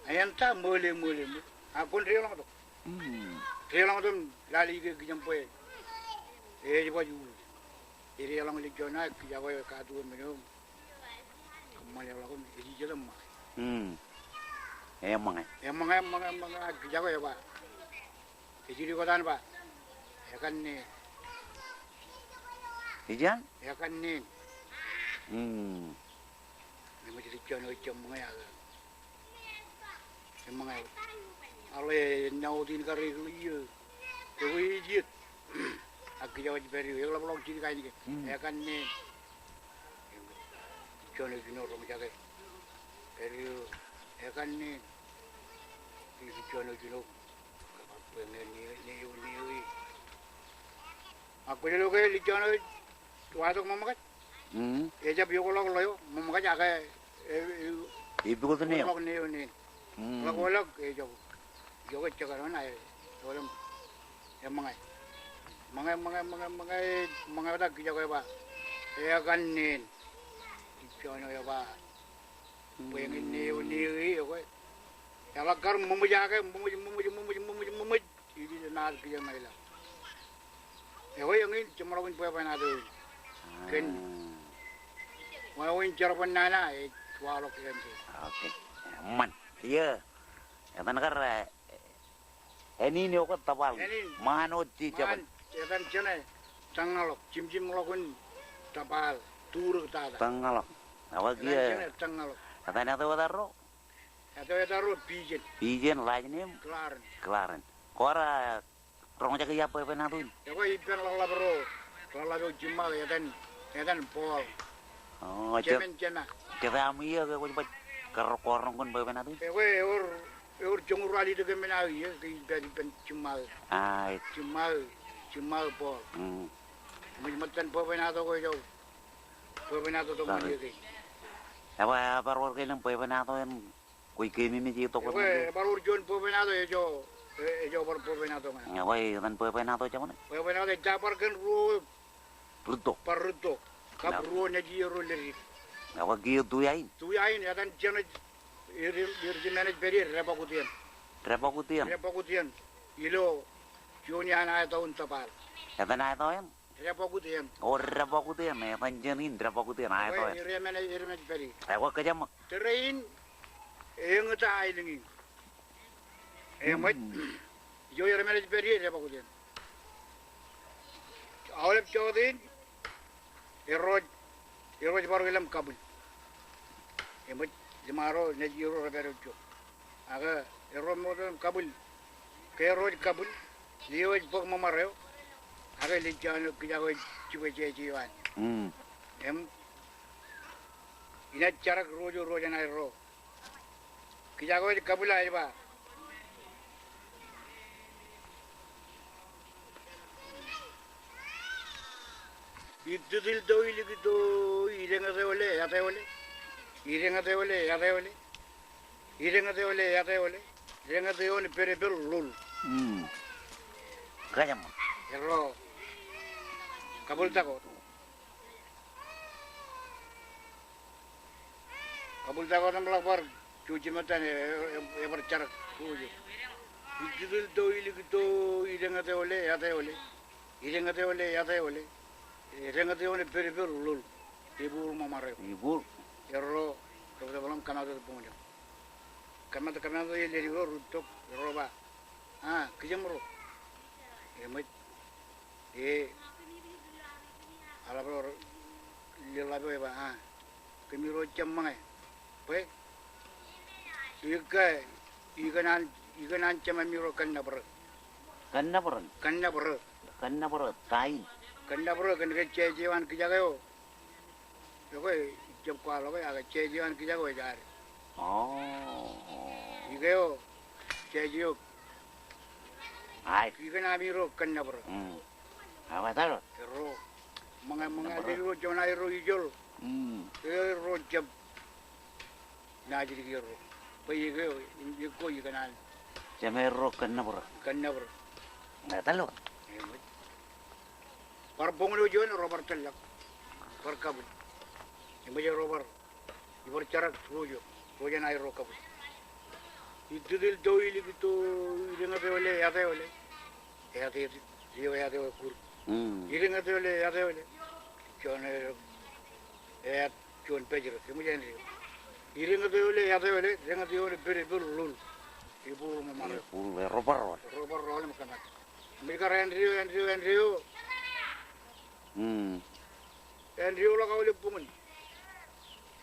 Ayanta mule. Aku relang tu. Relang tu lali ke jampai. Di baju. Iri relang di chone jawa kadu minum. Kemana lagu ini jalan mah. Emang jawa ya ba. Jadi kau tan ba. Ya kan ni. Ijan? Ya kan ni. Memang jadi chone cemang ya. Cemang ya. Ale naudin kari liu. Dewi jit. Aku jawab beri. Yang lalu jadi kain ni. Ya kan ni. Chone kino orang jaga. Beri. Ya kan ni. Ini chone kino. Pengen ni. Aku jadi lokai lichone. Tuatok mamakat. Eja biolog loyo. Mamakat jaga. Ibu ko niyo. Log niyo ni. Log eja. Yo ke cakaran ay. Tolong. Ya mangai dah kerja kau apa? Ya kan ni. Ikan ya apa? Pengen ni kau. Ya lakar memujakan, memuj. Ini nak kerja mana lah. Ya kau yang ini cuma lawan apa nak tu? Kan. Lawan cara panana, walok kan tu. Oke. Man. Iya. Ya kan negara. Ini ni aku tabal. Mano cicapan. Ya kan cina. Tangalok. Cim lakukan tabal. Turun tada. Tangalok. Awak dia. Tangalok. Katanya tu wadaro. Atau taruh pijen. Pijen lain ni. Kelaran. Kora. Orang jaga apa nado? Ya kau ikan lala bro. Lala bro cimal ya kan. Edan Paul. Oh, Cemen cena. kita amia ke kau kerkorong kun boy penatu. Ewe or jongur ali de gemena ye ke dari pen cumal. Ai. Cumal Paul. Matan po penatu ko jo. Po penatu to mali ke. Apa baru ke nang boy penatu yang kau kini ni jito ko. Ewe baru jon po penatu ye jo. Jo por po penatu nga. Ya wei kan boy penatu cuman. Po penatu japar kan ru Ruto. parruto. Kap ru na ji ru leri. Ya wei gitu ya. Tu yain ya dan jana irjinane beri repakutian. Repakutian. Ilo joni ana taun tapal. Ya tanah itu yang. Repakutian. Oh repakutian ya tanjenin repakutian ay to. Iremene beri. Ay wei kejam. Terrain engta ailingi. Emat yo iremene beri repakutian. Awalep chodin eroj baru ilam kabul. Emat jemaro nejiro reberucho. Aga eroj modem kabul. Ke eroj kabul. Lioj pok mamareo. Aga lijano kijago ciwan. Em ina carak rojo na ro. Kijago kabul ay ba. Idil doi ligito irengate ole yate ole. Irengate ole pere lul. Kejam. Ero kabul tako nam lapar cuci mata ne bercarak tuju. Idil doi ligito irengate ole yate ole. Irengate ole pere lul. Ibu mamare. Ibu. Ero kebetulan kanada punya. Kanada ye leri rutok roba. Kejamro. Emat ala bro lila boy ba kemiro chamang pe iganan chama miro kanna bro Tain. kanna bro kan ke jewan ki jagayo yo jam ko ala ba aga jewan ki jagayo jar Oh. igayo jejo Ay. igana miro kanna bro Apa tahu? ro mga dilo jona ro ijol ro jab najiri giro payigo yiko yikanan Jamero kena bro. kanna bro Nggak tahu. Parpong lo jon Robert telak parkabut imbaje Robert ibor charak rojo rojan ay ro kabut idil doili gitu idengate ole yate ole yate dio yate kur idengate ole yate ole jon jon pejero kemudian idengate ole yate ole idengate ole bere lul ibu mamare Pul robar. Robert role makana mereka Andrew Andrew la kawle pungun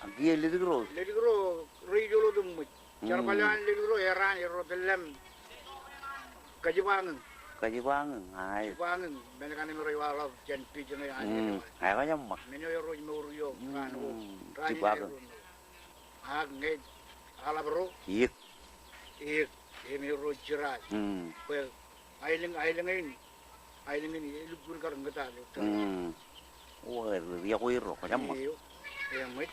Aquí el ligro. ledigro rejolo dum charbalan ledigro eran ero telem kajibangan Kajibang. Ay. bangan menekan mero wala jan pijene ani Ay kanyam. meno ero muro kan Cibagan. nge ala bro Iya. mero jirat well ailingin lugur kar ngata Wah, dia kuiro kanyam. mit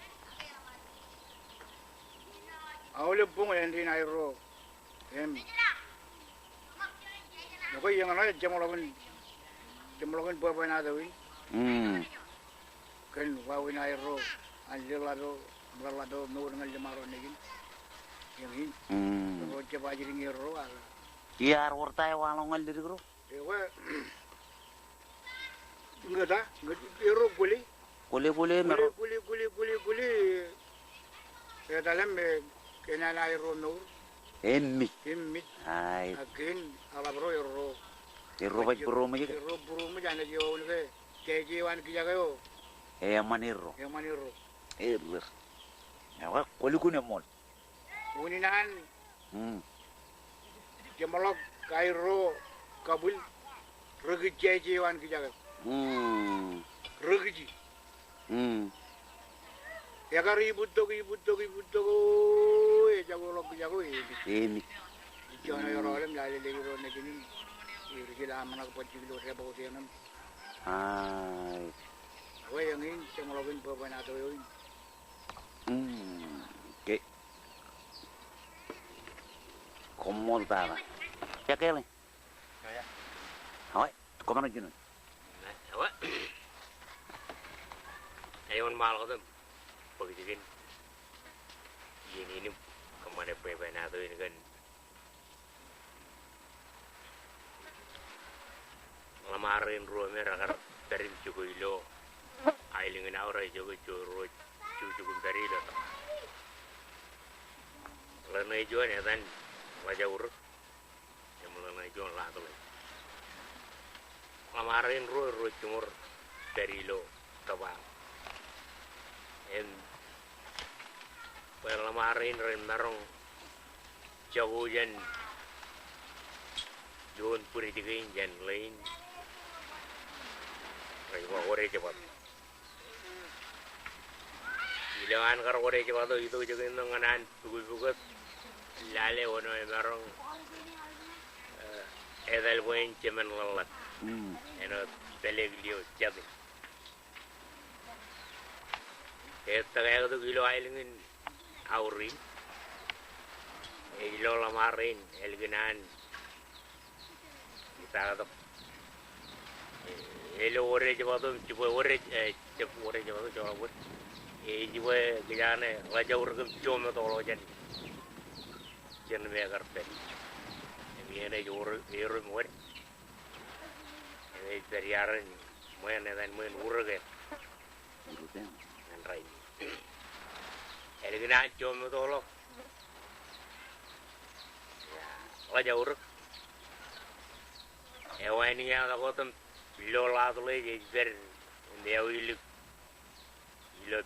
awle pung endi na ro ko yang ana jamologan po na dawi kan wawi na ro anjilado bralado no ngal jamaro negin yang ro jaba jiring ro ala Iya, wartai walongal ligro. ewa ngada ro guli Kuli mer. Guli dalam kenana ro no Emmi. himmi Ay. akin ala bro ro Iro baj bro mo jik. ro buru mu jana jo ne kejiwan ki jagayo Maniro. yang mani ro Irler. Ya, kuli kunya mol. uninan jamalok kairo kabul rugi kejiwan ki jagayo rugi Ya ka ribut to jago lo jago Ini. Jono yo rolem la le ro ne kini gila mana ko pati lo rebo ko yanam Ay. we yang in cemologin po na to yo Oke. ¿Cómo estaba? ¿Ya qué le? Ya. Hỏi, có mana jinu? Apa? Ayon mal ko pagdikin. Ini kemana pe na to ini kan. Lamarin ruome rakar dari cukup ilo. Ailingin aura jogo curu cukup dari ilo. Lana ijuan ya tan wajah urut. Yang lana ijuan lah tu. Lamarin ru cumur dari ilo tabang. Lamarin ren marong jago jan John puri digain jan lain. Kaya ore cepat. Ilangan kar ore cepat itu juga nganan bugut lale ono marong edal poin cemen lalat. Eno teleglio jadi. Eta kaya tu kilo ailingin auri. Kilo lamarin elginan. Kita kata Elo ore jawab tu ore jawab tu jawab buat. Jiwa gejana wajah urgem cuma tu orang jadi. Jangan mereka kerja. Ini ada jauh muat. Ini periaran mana dan mana urgen. Nanti. Elgina cuma tu orang. Wajah urg. Ewan ini yang aku tu Lola tu lagi ber dia ilo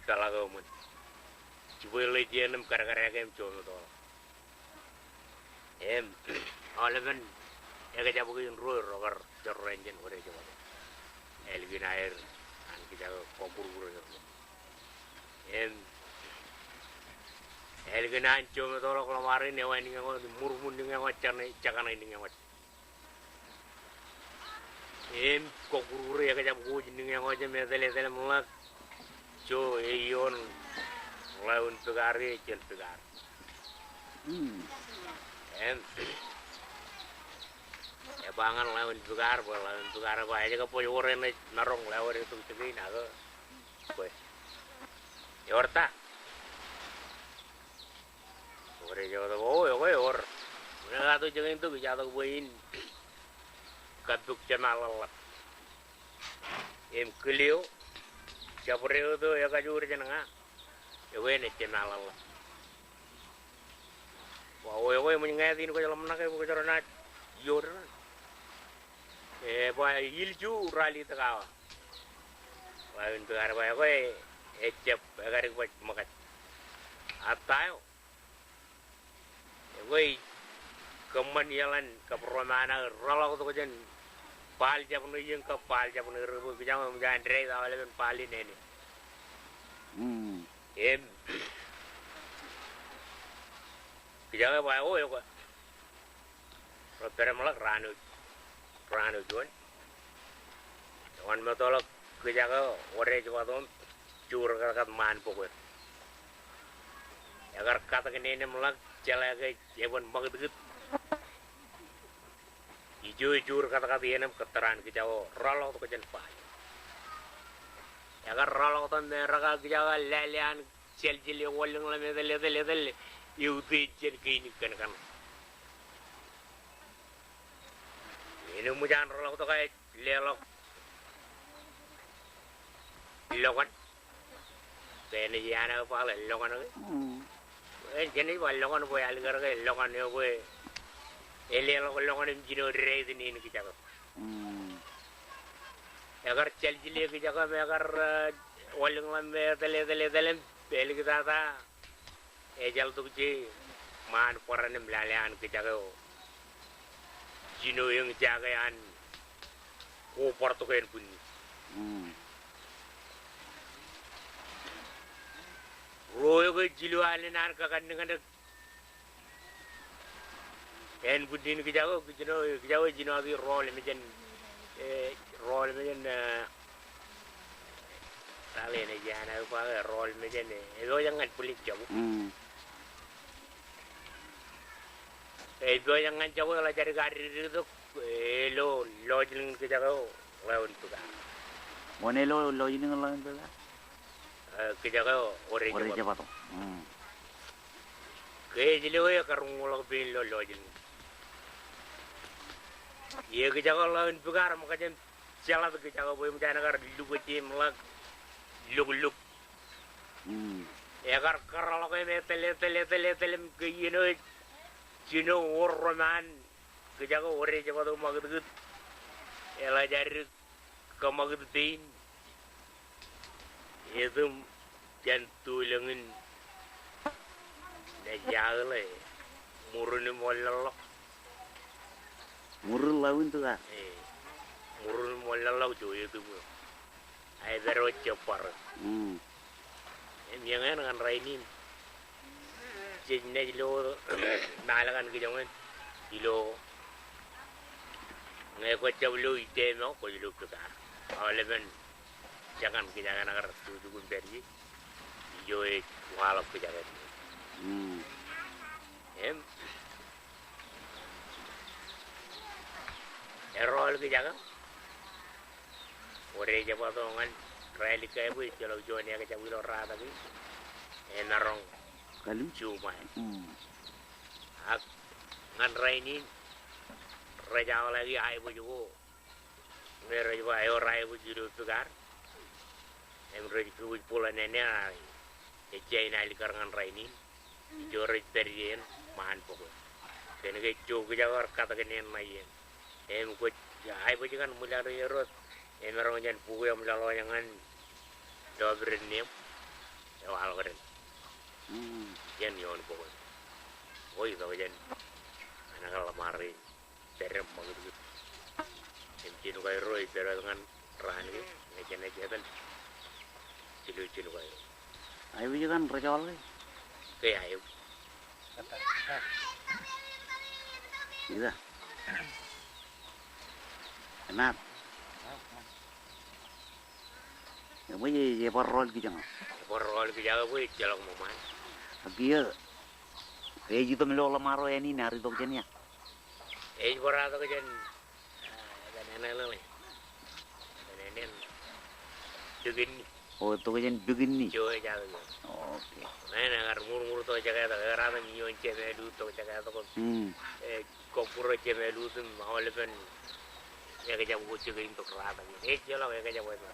talaga mun ciboy lay jenam kara-kara kem cuma tu alaman ega jabu kin rogar jorrenjen ore jabu elgin air an kita kompur-pur elgin an cuma tu kalau kemarin ewan ini ngau murmun ini ngau cakana ini ngau kompur-pur ega jabu ini ngau aja medel mulak jo iyon lawan pegari cel pegar bangan lawan pegar ba aja ka poy oren narong lawan itu tegin aga poy yorta ore jo to or na to jengin tu bija to boin kaduk chanalat kelio Capureo tu ya kajur jenenga, ya wene cenalal. Wah, ya menyengat ini kau jalan mana kau cara nak jor. Bah ilju rali tekawa. Wah untuk hari bah kau ecep agar kau makan. Atau, kau keman jalan ke permana ralau tu kau jen. Pal japun yang ke pal japun rebu bijang menjadi dray awalnya palin ini. Bijang apa ya kok? Rotere malak ranu juan. Juan matolak bijang ore coba tuh cur kat man pokok. Agar kata kini malak jalan ke jaban banget. Jujur kata-kata ini keterangan kejauh rolong tu kejen pay. Agar rolong tu mereka kejauh lelian cel-cel yang walang lama dele yuti jen kini kan. Ini mujan rolong tu kayak lelok, lokan. Ini jana apa le lokan lagi. Jenis apa lokan boleh aligar ke lokan ni boleh. Elelo lokan jino rei ini kita ko. Agar cel jile kita ko agar walang lambe dele bel kita ta ejal tu je man poran melalian kita ko. Jino yang jagayan ko porto ko pun. Royo ko jiluan nan ka kan dengan en budin ke jago jino abi role mejen tale ne jana pa role mejen do jangan pulik jago do jangan jago la jari gari itu lo jilin ke jago lawan tu kan Mone lo ini ngelawan tu lah. ke jago ore Siapa tu? ke jilo ya karung lo bin lo jilin ye ke jago lawan pugar makanya jalan ke jago boy mujana kar lugu tim lag lug ya kar lo ke tele ke yino jino orman ke jago ore jago tu magud ela jari kamagud din itu jantu lengin na jagle murun molalo Murul lawan tu lah. murun molalo jo itu ai bero cepar yang dengan rainin jadi lo nalakan ke jangan ilo ngai ko chablo ite no ko ilo ka oleven jangan kita agar tu dukun beri yo wala ko jaga errol ke jaga ore jaba to ngan rally kay bu jalo joni ka jabu lo rada bi enarong Kalu cuma ak ngan rainin raja lagi ai bu jugo ngere ju ayo rai bu juru tugar em reji ku pula nene ai e jaina li karangan rainin jore terien man poko kene ke jogu jagar kata kenen mayen em ko ai bu jangan mularo yerot em rong jan pu yang mulalo jangan dobren nem ya algren yen yon poko oi do jan anak lamari terem begitu cilu kaya roy pero dengan rahani ngejan cilu kaya ayo juga kan rejol kayak ayo gitu enak ya boleh je porol gitu jangan porol ke jaga boy jalan moman dia kayak gitu melo lamaro ini nari dok jenya borado ke jan nenen lele nenen dugin oh tu kan begin ni joy jaga oke nenen agar mur to jaga agar ada nyon ceme du to jaga to ko puro ceme du tum hole pen ya ke jago juga untuk rata ni jelo ya ke jago itu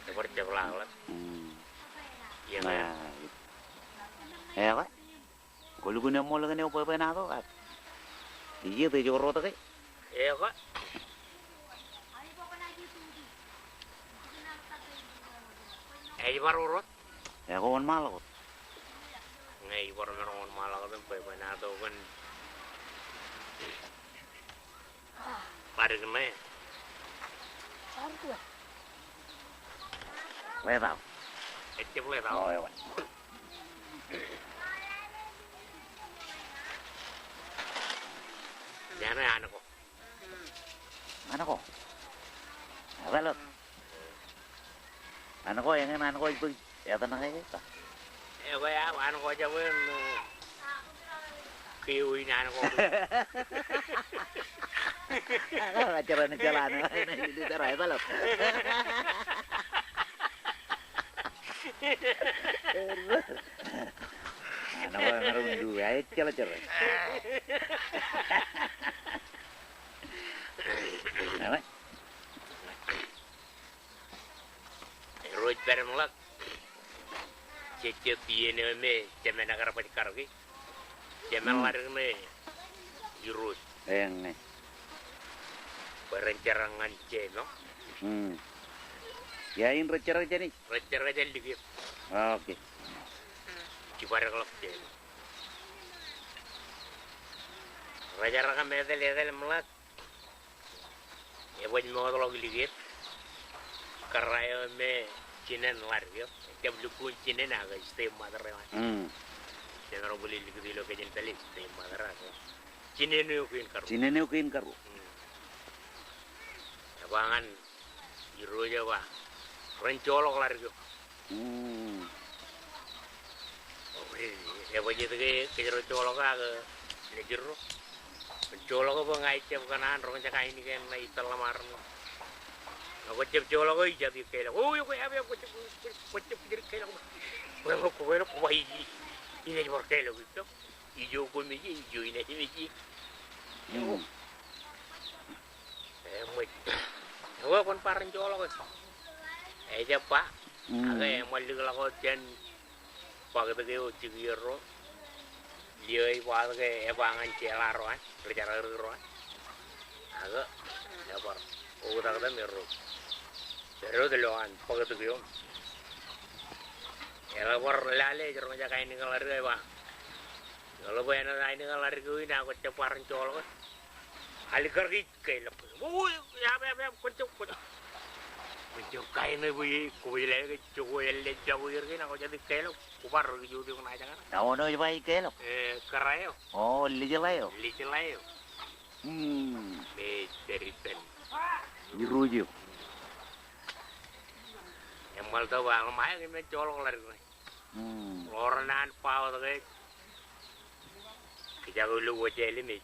seperti belang lah ya ya kan kalau guna mau lagi ni apa nak tu kan dia tu jorok tu kan kok baru urut ya kawan malu ngai baru ngerongon malah kan pemain atau kan Mari kena. Boleh tahu? Ece boleh tahu. Oh, ya. Jangan anak kok. Anak kok? Apa lo? Anak kok yang anak kok itu ya tenang aja kita. Ya, anak kok aja pun kiuin anak kok. Jalan ini terai balap. Anak kok ngerundu aja celah. Apa? Roy permulak. Cecep piene me, cemen agar apa dikargi. Cemen larang me. Jurus. Yang Berencarangan no? Ya ini rencana nih. Rencana aja dikit. Oke. Cibarang lok jen. Rencana medel melak. Ya buat mau lagi dikit. Karena me cinen largo, tiap lukun cinen agak stem madara. Jangan boleh lihat di lokasi pelik stem madara. Cinen itu kuin karu. Cinen eu kain karu. Abangan iru jawa, rencolok largo. Ya wajib tu ke colok agak lejeru. Colok apa ngai cep kanan, orang cakap ini kan itu lamar. Aku cep colok itu jadi kelak. Oh, aku cep jadi kelak. Aku kau ini baru kelak itu. Hijau pun biji, hijau ini biji. Aku pun parang colok. Siapa? Agak malu kalau jen pakai tu cigiro. Dia ibarat ke ebangan celaruan, berjalan ruan. Agak, apa? Udah kita meru deloan, pakai tu kiom. Kalau lale jangan jaga ini kalau lari apa? Kalau bayar ini kalau lari ini aku ceparan colok. Alikar kelak. Oh, ya, kuncuk. Kuncuk kain ni kuih lagi, cukup elok jauh lagi. Aku jadi kelak. Kupar gitu di mana jangan? Tahu no ibai kelok. Kerayo. Oh, lijelayo. Licelayo. Dari pen. Iruju. Yang mal tahu bang, main ini colok lari. Orang pau tu ke. Kita dulu wajah ini.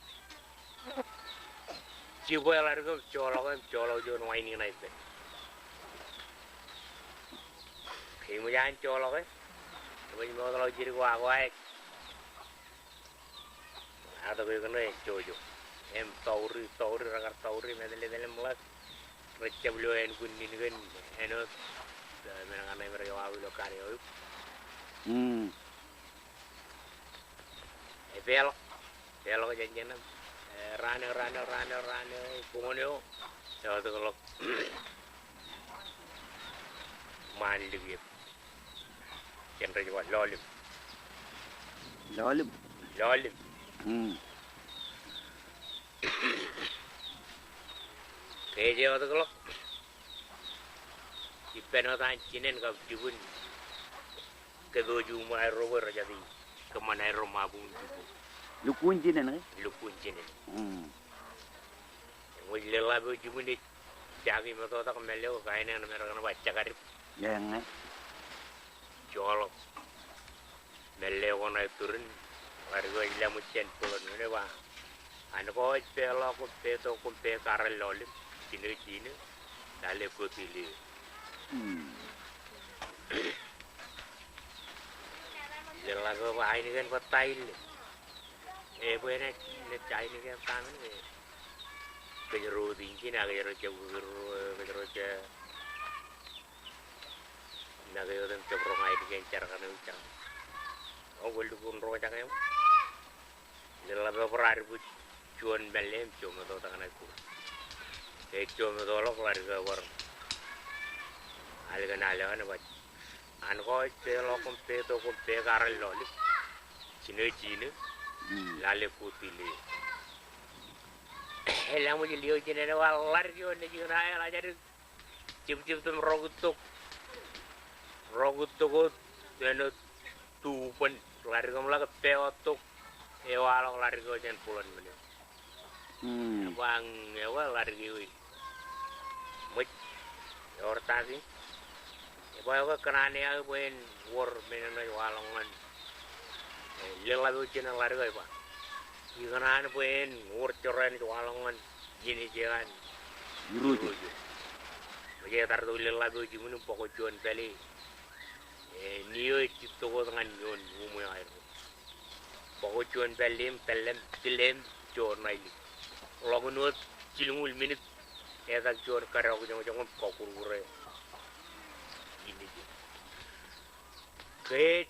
Cibo lari ke colok jo main ini naik. Kamu jangan colok ke. Bây giờ nó chỉ qua atau cái này jojo em tauri ragar tauri medel mulai recep lu en kunin kan enos menangan mereka awi lokal yo belok janjian rane pungonyo jauh tu kalau mandi gitu genre juga lolim. Keje waktu kalau ipen orang Cina kau jubun kedua jumlah rover jadi kemana rumah bun jubu. Lukun Cina ni? Lukun Cina. Mula lalu jubun ni jagi mata tak melio kainnya mereka nak baca karib. Yang colok mele wona turun warga ila mucen pulon ne wa an ko pelo ko peto ko pe karal lolim cine dale ko tili jela ko wa ini kan patail buena ne chai ni kan tan ne ke ro din kina ke ro che naga yo dem cobro ngai di gencar kana ucang o goldu pun ro cang em jela be perar bu cuan belem cuma to tangan aku cuma to lo kelar ga war al kana le ana ba an ko te lo kom pe garal lo li cine lale putili hela mo liyo cine na walar yo ne jina ala jadi cip tum rogutuk dan tupan lari kamu lagi peotuk ewalong lari kau jangan pulang mana bang ewal lari kiwi muj orang tadi ewal kau kenane aku pun war mana ewalongan lelah tu cina lari kau apa kenane pun war coran ewalongan ini jangan iruju macam taruh lelah tu cuma pokok juan beli niyo cipto ko dengan yon umuy air pokok cuan belim tilem jor naili logonot cilungul minit edak jor karau jong kokurure ini ke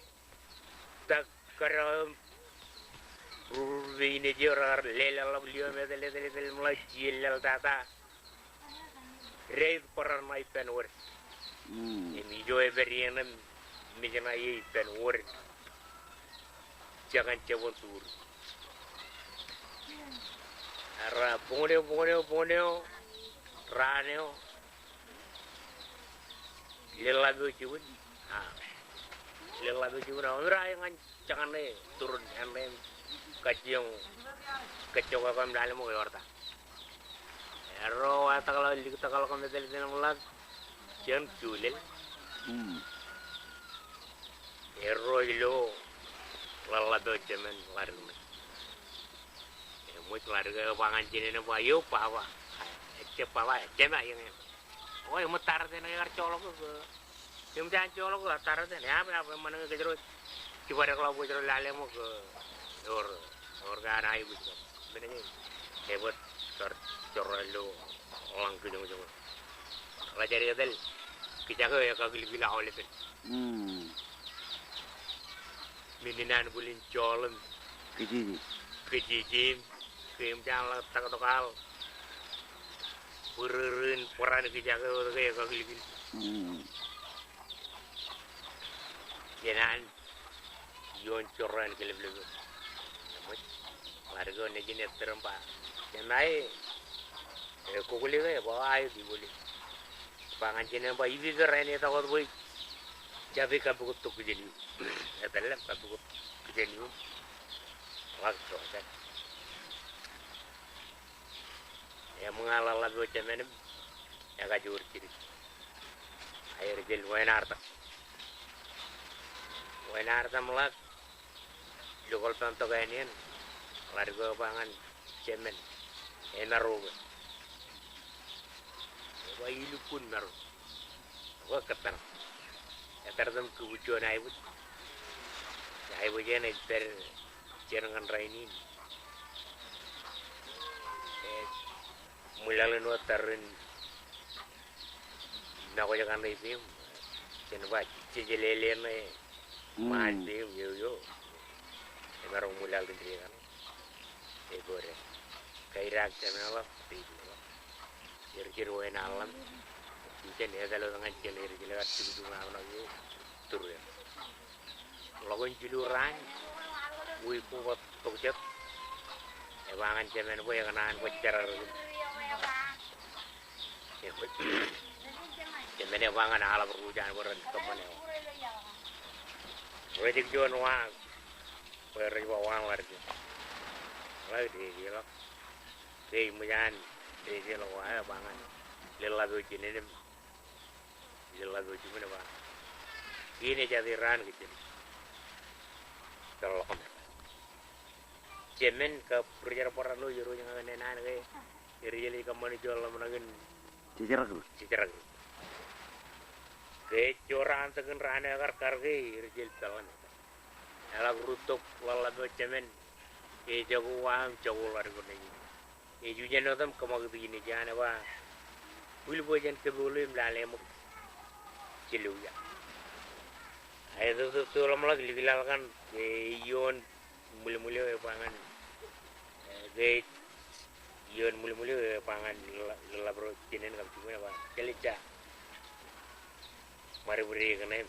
tak karau ini jor lela lablio medel mulai jilal tata reid paran mai penwer ini jo everienam mijana ye pen wor jangan cewon tur ara poneo raneo Lelago ciun. Ah. Lelago ciun ora yang jangan nih turun ende kacung kacung kam dalam mo yorta. Ero ata kalau likita kalau kam dal din mulag cian julil. Ero ilo lelago cemen laru. Much larga pangan cinin apa yo pawa. Cepawa cema yang oh yang mutar deh nih colok ke yang jangan colok lah tar deh ya apa mana ke jeruk coba deh kalau bocor lale mau ke organ ayu gitu benernya hebat corolo orang ke jauh jauh lah jadi kadal kita ke ya kagil gila oleh tuh mininan bulin colon kejijim kem jangan tak tokal Pururin peran kejaga kayak kagil gil. Jangan yon coran kelip lebe. Namun warga ni jenis terempa. Jangan kukuli kayak bawa air di boleh. Pangan jenis apa ini keren ya takut boy. Jadi kabut tu kejeli. Adalah kabut kejeli. Waktu kan. Yang mengalah lagu cemenem yang kajur kiri air jel wenarta melak jokol tanto kainian largo pangan cemen enaroga wa ilukun naru wa katan etardam kubujo naibut jena ter jerangan rainin Mulalin watarin na ko jangan review cenba cijelele na mandi yo emaro mulal dindri kan egore kairak cenala tidu jir wen alam cen ya kalau dengan cen irjile kat tidu na yo tur ya logon jiluran wi ko wat tok ewangan cemen ko ya kanan ko cerar Jadi wangan alam berhujan beren kemana? Wajib jual wang, beri wang lagi. Lagi dia lah, dia mujan, dia lah wah wangan. Lelah tujuh ni, lelah tujuh mana bang? Ini jadi ran gitu. Kalau cemen ke perjalanan lu juru yang akan nenan ke, jadi kemana jual menangin. Cicerag. Kecoran tekan rana kar ke irjil talan. Ala rutuk lalago cemen. Jago wam jago lari kone. Jujan odam kamag begini jana wa. Wil bojan ke boleh melalemu cilu ya. Ayo tu lam lagi bilal kan yon muli-muli pangan. Yon muli-muli pangan labro cinen kam cuma apa celica mari beri kena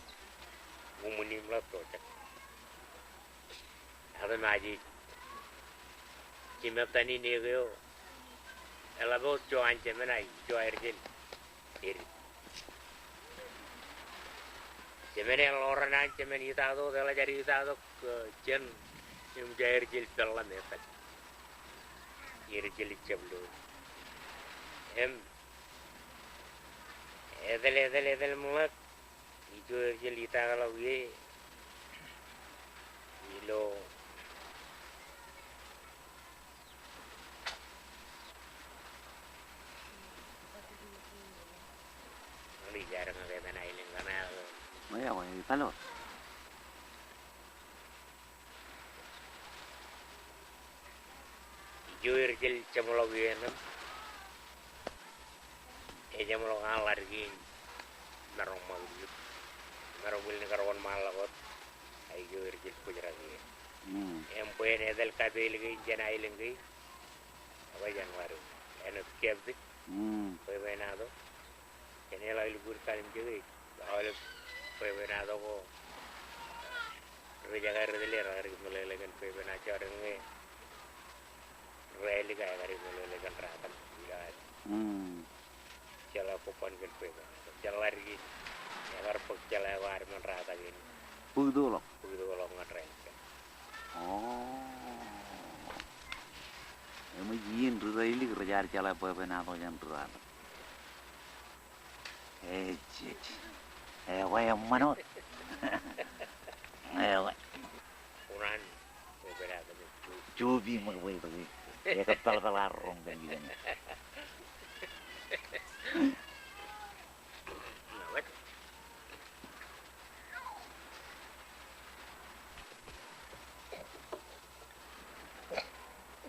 umuni melato cak ada maji cima tani ni kyo elabo cuan cemenai cuan irjin iri cemene orang cemen kita tu kalau jadi kita tu cen yang jair jil dalam ya irjil ceblu edel mulak itu irjil kita kalau ye ilo ini jarang ada mana ini karena Maya ko palo. Juir jil cemolog yenam. Cemolog ngalar gin. Narong magud. Narong bilni karon malakot. Ay juir jil pujragi. Empoen edel kabel gi janail gi. Apa janwaru. Enak kebdik. Koy benado. Kenela ilgur kalim jegi. Awal koy benado ko. Rejagar redele rar mulai kan koy benado arenge. Rally kaya kari mulai kan ratan bila. Jala kopan kan koy. Jala lagi. Agar pagkala ko ari man rata gini. Pugdulok. Begitu kalau ngetrend. Oh. Emo yin rili kerja cala apa atau yang rural. Cik. Wah manot. Wah. Uran. Beberapa itu. Cobi magway bagi. Ya kepal-palarong dan gitu. Nawat.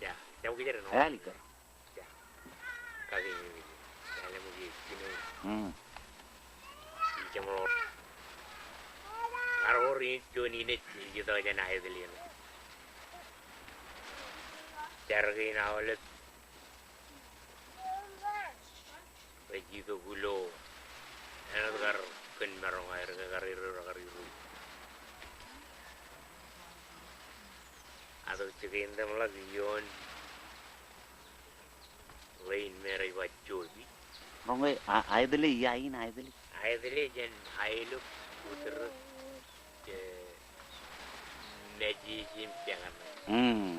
Ya, jauh kita no. Alika. Kali ini. Kali mau gini. Jam lo. Arori Joni net gitu aja nah itu lihat. Cari nawalet. Begitu gulo. Enak kar ken marong air kariru. Atau cekin tem lagi yon. Lain merah wajib. Rongga aideli yain aideli. Aideli jen ailu puter ke meji simpiangan.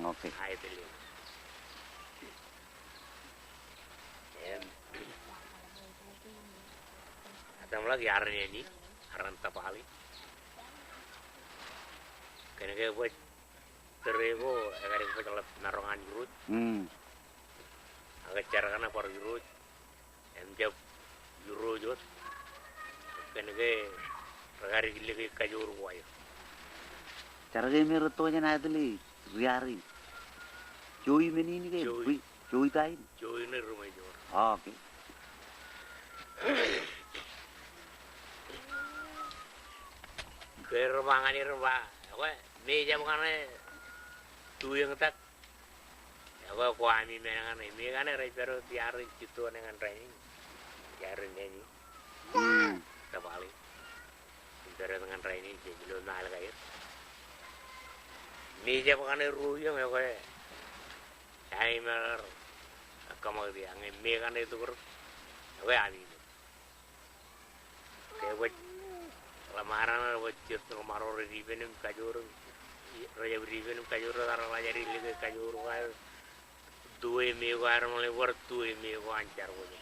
Oke. Aideli. Ada lagi arnya ini, aran tapali. Kena ke buat terebo, agar kita kalau narongan jurut. Agak cara kana par jurut. Jab jurut. Kena ke agak gile kajur wayo. Cara ke mere to jan aideli riari. Joy menini ke joy tain. Joy ni rumah jor. Oke. Kerbangan ni rumah, apa? Meja mana tu yang tak, apa kuami menangan ni, meja ni pero tiarin situ dengan training, tiarin ni, terbalik, tiarin dengan training jadi lo nal kaya. Meja mana ruyang apa? Timer, kamu dia, angin meja ni tu apa ani? Kayak lamaran wajib ngamaro ribenum kajur raja ribenum kajur taruh lajari lagi kajur kaya dua minggu air mulai war 2 minggu ancar punya.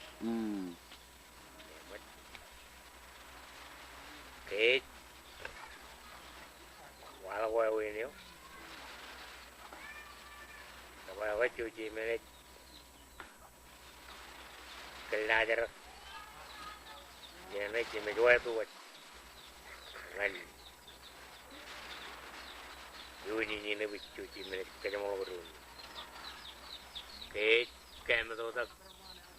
Oke, walau kau ini, kalau kau cuci menit kelajar, jangan cuci menjual tu. Ngan ini bicuci menit kerja mau berun. Kayak macam tak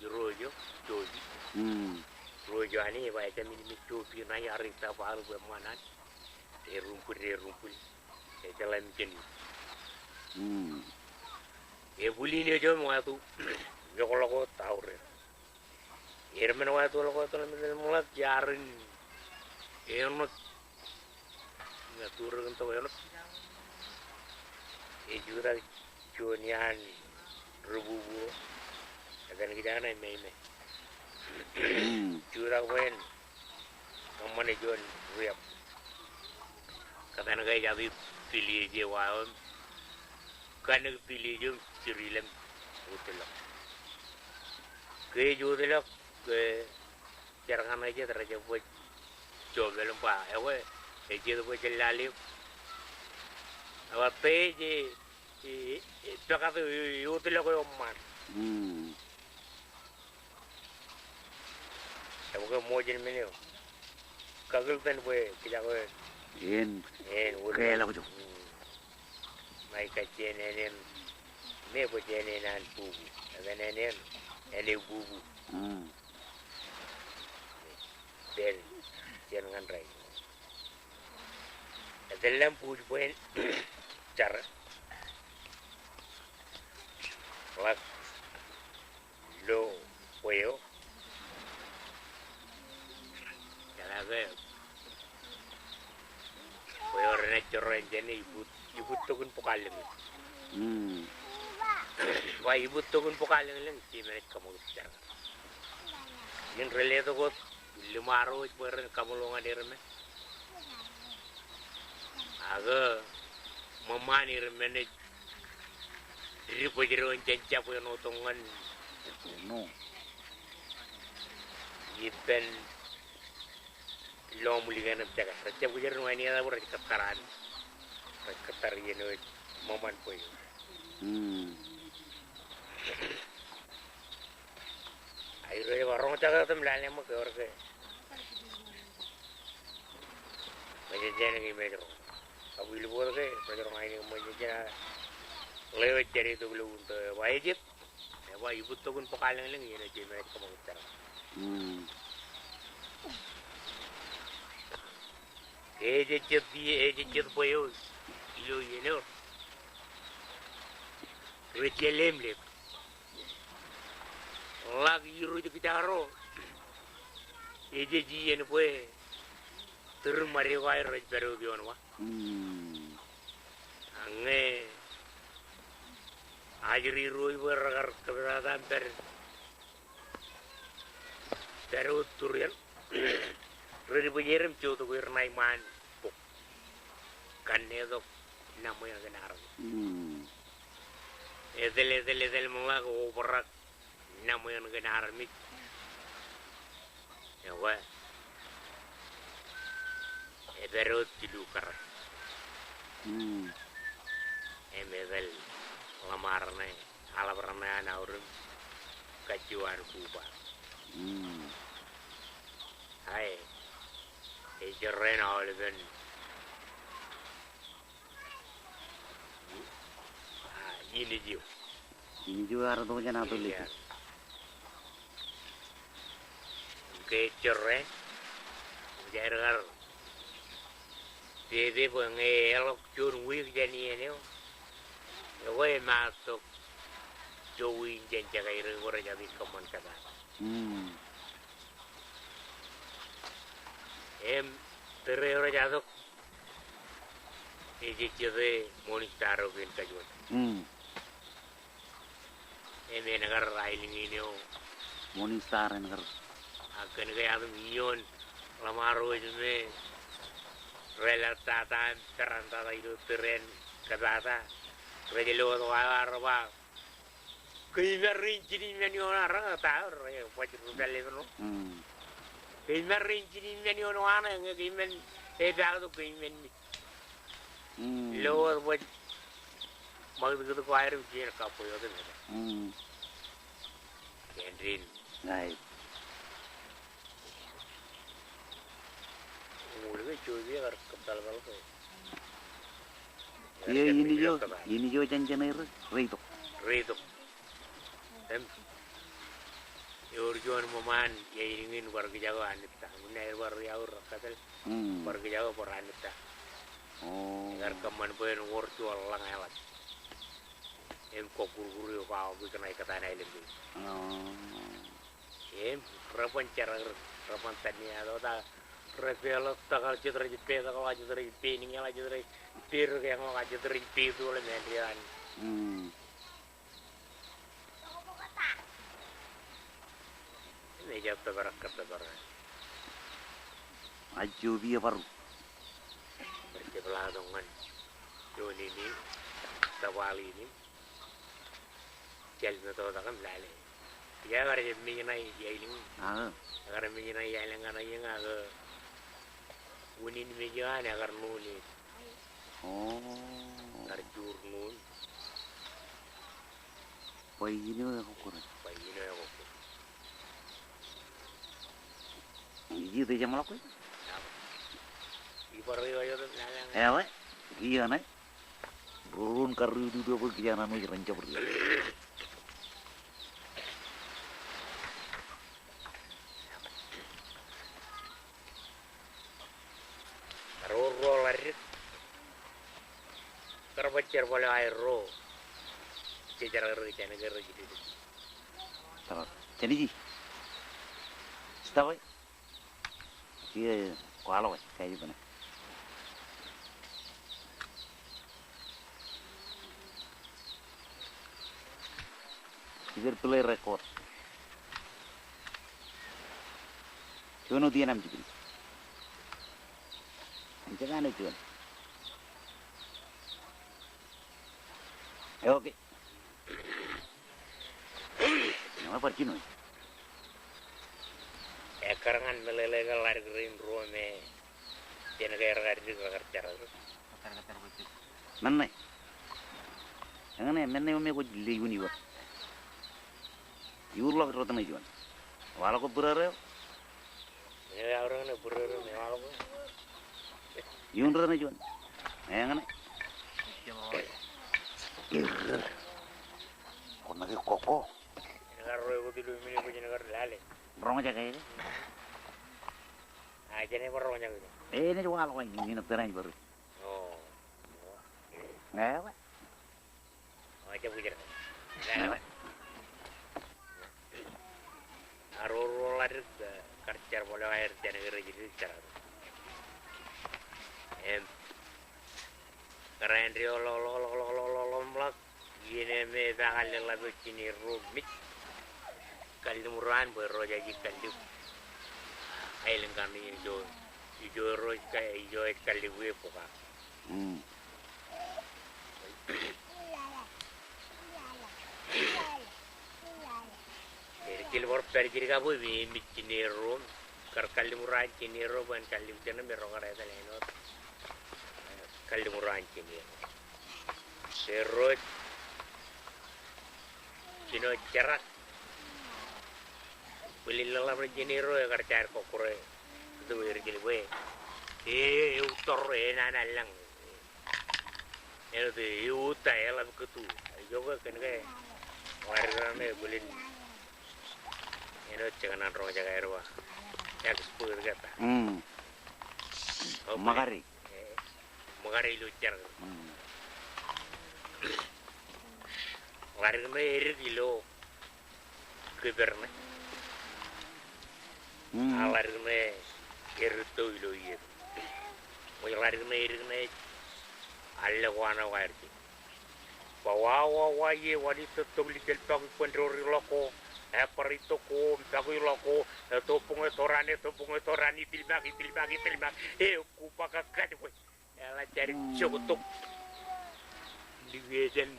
rojo, joji. Rojo ani baca mini bicuci naya hari tak baru bermana. Rumput. Jalan macam ni. Buli ni je mau tu. Jauh kau tahu re. Mana mau tu kau tu mulai jarin. Nak turun tu yang jurang jonian rububu akan kita na mai jurang wen kamane jon riap kadang gaya jadi pilih je waam kan pilih je cirilam utelak ke judelak ke jarang aja teraja buat coba lupa ewe Eji tu boleh lalip. Awak peji, itu kata itu lah kau omar. Aku kau mau jadi mana? Kagul pen boleh kita kau. Kaya lah kau. Mai kacian ini, me boleh jadi nan bubu. Agan ini bubu. Bel, jangan rai. Dalam puj poin cara lak lo poyo jalan poyo rene corren jeni ibu tukun pokalim wah ibu tukun pokalim lang si mereka kamu cara yang relate tu kot Lumaro peren kamulungan dirme. Aga mamani remene ripojero janca po no tongan No. yipen lomuligan ng jaga. Raja pujar no ini ada berarti kataran. Katar yeno momen po yun. Ayo ya warung jaga tuh melalui mau ke orang ke. Menjadi ni macam. Abu ilu buat ke, macam orang ini menjadi lewat cari tu belum untuk wajib. Wah ibu tu pun pakalang lang yun aja macam kamu bicara. Ejecet boyo ilo yeno. Recelem lep. Lagi iru tu kita haro. Ejeji yeno boy. Termari kau air baru bion wah. Ange. Ajri rui beragar keberadaan baru turian. Rudi pujirim cuci tu kuirnai man. Kan itu namanya kenaran. Edel mga kuberak namanya kenaran mit. Ya wah. Baru dilukar. Emedel lamarne alabarne anaurum kajuan kuba. Hai. Ejeren awalben. Ini jiu. Ini juga harus tuh jangan tuh lihat. Kejeren. Jarak. Jadi pengelok curwik jadi ini. Gue masuk jauhin jangan kira gue jadi komen kata. Terus jatuh. Ini jadi monitor kan kajuan. Ini negara lain ini. Monitor negara. Akan kayak ada milyon lamaru ini. Relatataan terantara itu teren kata rejelo tu arba kaimerin jadi meni orang tahu ya wajib beli tu kaimerin jadi meni orang yang kaimen dah tu kaimen lo buat mau begitu kau air ujian kapu itu kendrin Baik. mulai cuci agar kepala tu. Iya ini jo jangan air rito. Urjuan moman ya ingin warga Jawa anita, munai warga Jawa katal warga Jawa por anita. Agar kaman pun urjual lang helat. Kokuru kau bukan naik ke tanah ini. Rapan cara rapan tanya atau tak. Repelot takal citra jipe takal aja dari pining aja dari tir yang aja dari pitu oleh median. Ini jauh terberak. Aju dia baru. Bersebelah dengan Joni ini, Tawali ini, jalan itu takkan lale. Ya kerja mengenai ya ini, kerja mengenai ya yang mana yang agak unin meja ni agar nuni, terjur nun, ini aku kurang. Ini tu jam apa? Ibarat aja tu lalang. Weh, iya naik. Burun karu dua pergi anak nuju rancak pergi. Terbacar boleh air ro, cejar kerja negara jadi. Tahu, jadi ji, tahu? Iya, kalau kayak gimana? Ini play record. Cuman dia nam juga. Jangan itu. Oke. Nama pergi nih. Karangan meleleh lari green room jangan kayak lari kerja Mana? Mana umi aku jeli uni wa. Yurlo kerja tanah jual. Walau aku berare. Ya orang ni berare mewah aku. Yunra na jual. Yang mana? Kau nak koko? Negara roy aku dulu mini aku negara lale. Berapa jaga ini? Aja ni berapa banyak itu? Ini jual apa ini nak terang baru. Oh. Nggak apa? Aja bujar. Nah. Aroro lari kerja boleh air jangan kerja jadi cara. Keren rio lo melak. Gini me bakal lagu cini rumit. Kalimuran berroja jikali. Ailen kami ijo roj kayak ijo kali gue poka. Kilbor pergi kabu bi cinirum kalimuran cinirum ban kali jana berokar ada lenot. Kalimuran cinirum. Serot cino cerak. Beli lelah berjenero ya kerja kokore itu berjeli gue. Utor nana lang. Itu uta ya lah begitu. Juga kan kayak warna beli. Ini jangan roh jaga erwa. Yang sepuluh kata. Magari. Magari lucar. Lari kemana kilo keberna. Alar kemana erto kilo iya. Mau lari kemana alla wana warti. Bawa ye wanita tobli kelpak kontrol loko. Parito ko tagoy loko topong torani tilmak. Kupaka kat ko. Ala cari cokotok. Division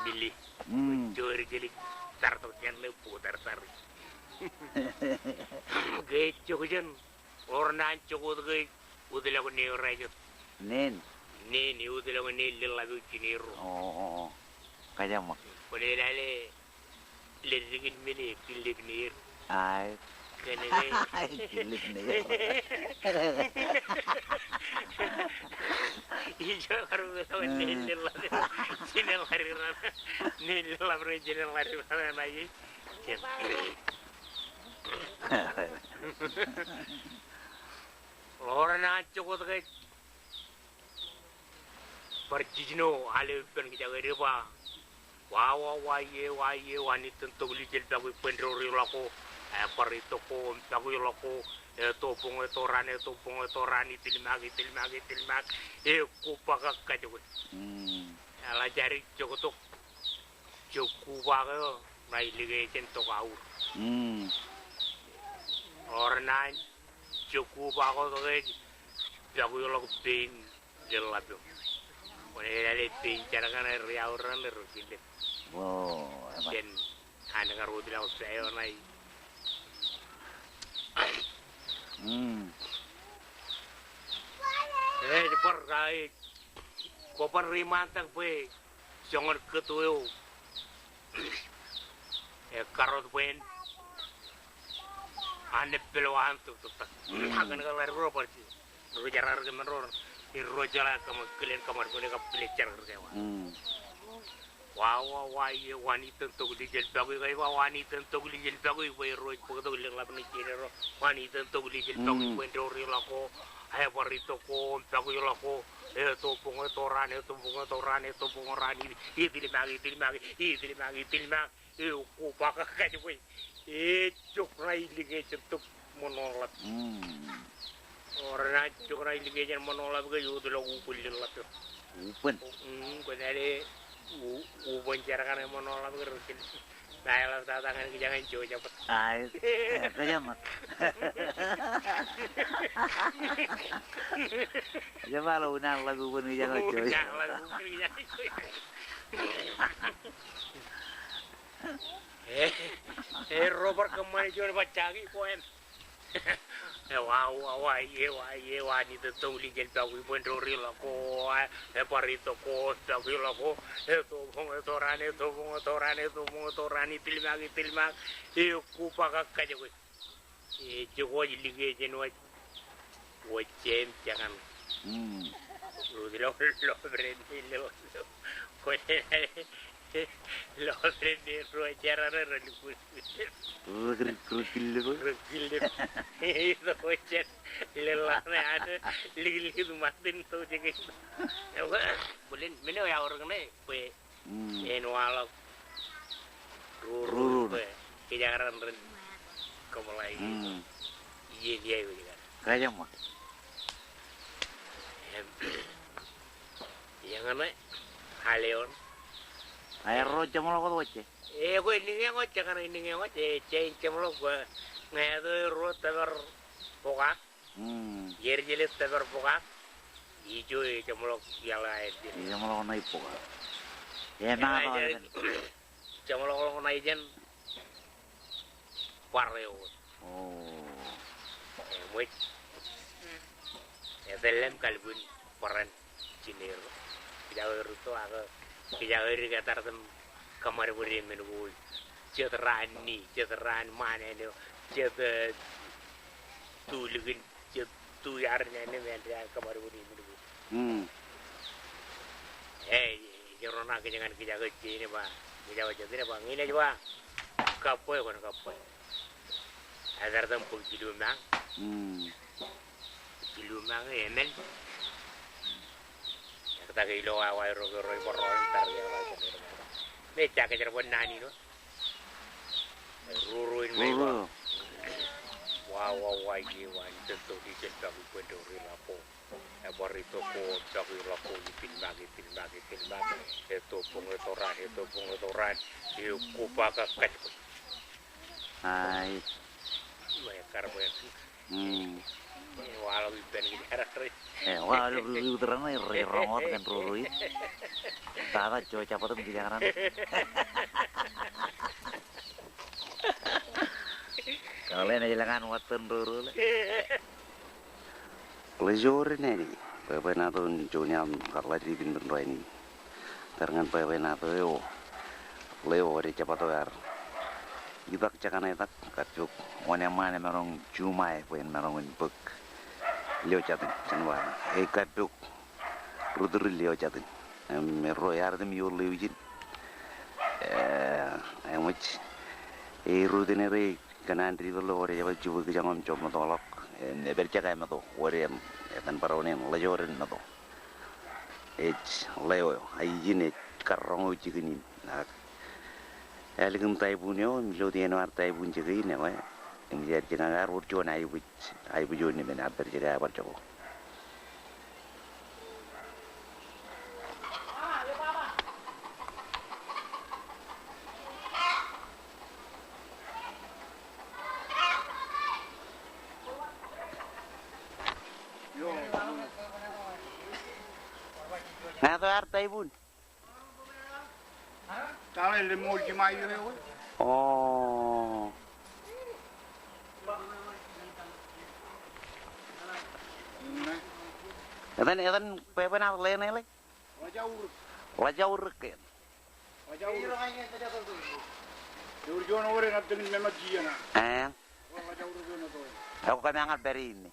Billy. Jori jeli tarto kian le putar sari. Gay chokujan ornan chokot gay udela ko ne rajo. Nen. Ni udela ko ne lagu kiniro. Oh. Kaya mak. Boleh lale lerigin mini kilik nir. Ay. Kenege. Kilik nir. Ijo karu ko ne lagu. Sinel harira. Ni lagu jinel harira na yi. Orang cokot ke perjino ale pen kita riba wa ye wanita togli jel tagu pendori lako parito ko tagu lako topong torani tilmak kupaka kajo ala jari cokotok cokuba mai ligation to kau orang cokuba ko ke tagu lako pin jelabyo. Boleh ada pincar kan ria orang lerukile. Wow. Dan anda ngaruh di laut saya orang Jepar kai, kopar rimantang pe, jangan ketueu. Karot pen, ane peluan tu tak. Akan kalau leruk pergi, rujarar kemenor. Irojala kamu kalian kamar kau nak belajar kerja ye wanita untuk dijel bagai kau wanita untuk dijel bagai kau iroj pukul tu lelap ni kira wanita untuk dijel bagai kau endori lako ayah parito ko bagai lako topong torani tilmak ku pakai kaje kau cuk rai lagi cetuk menolak orang cok rai ligejan menolak ke yudo lo upulil lato Upen. ko dare u bonjarakan menolak ke Nah, kalau tangan jangan jauh cepet. Ay, kayamat. Coba lo unang lagu pun jangan coy. Jangan lagu pun jangan coy. Robert kemana jual baca lagi poem. Wah, ni tentu lihat bagus pun dori lah ko. Parito ko, tapi lah ko. Itu rani tilmak. Ku pakai kaje ko. Jogo lige jenwa. Wacem jangan. Lu berhenti lo. Lo berhenti rojaran relukul. Rukil itu wajar lelahnya ada lagi matin tuh jadi boleh mana ya orangnya kue enualok ruru kejaran kemulai iya dia juga Kaya mah. yang mana haleon Air roja malah kau wace. Gue ini yang ngoceh karena ini yang ngoceh, cengcem lo gue ngadu rot teber pokak, jerit teber pokak, hijau cemolok yang lain. Iya malah kau naik pokak. Enak kan. Cemolok lo naik jen, pareo. Oh. Muit, dalam kalbun peran jinir, jauh ruto aku, jauh iri kata tem. Kamar beri menunggu cederaan mana ni ceder tu lagi tu yarnya ni mana kamar beri menunggu jorona jangan kerja kerja ni bah kerja kerja ni bah ini juga kapoy kan kapoy agar tempuh kilumang emel kita kilo awal roy tar ya Meja kejar nani no. Ruruin mego. Wah ye wan tentu di jendang kudo rilapo. Borito ko dagi lapo pinbagi. Itu pengetoran. Iu kupaka kacu. Hai. Mereka walau iban kejar Walau terang ni remot kan rurui. Tara coy capot tu jangan. Kalau ni jalan watan ruru. Lejor ni, pernah tu jonyam kalau di bintang dua ini. Terangan pernah tu leo di capot tu ar. Ibak cakap nak kajuk. Mana merong cuma pun merong buk. Leo catin, cenwa. Kajuk. Rudur leo catin. Mero yar dem yo leo jin. Much. Rudur ni re kanan river lo ore jawab jual jangan cuma tolak. Bercakap macam tu. Ore tan parawan lejorin macam tu. Leo. Aijin karang uji kini. Aligum taibunyo, milo tieno ar taibun jegi ne wa. Ingjat jenengar urjo na ibu jo ni benar berjaga apa coba. Nah, tu ar taibun. Kalau le mol ki mai yo. Oh. Eden pepenar lene le. Wajaur ke. Urjono ore na tengin mema jiana. Wajaur jono to. Aku kami angkat beri ini.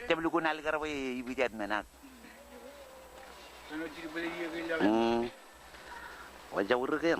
Ceblu kunal garwe ibijat menak. Ano jiri beli ye gila. Wajaur ke.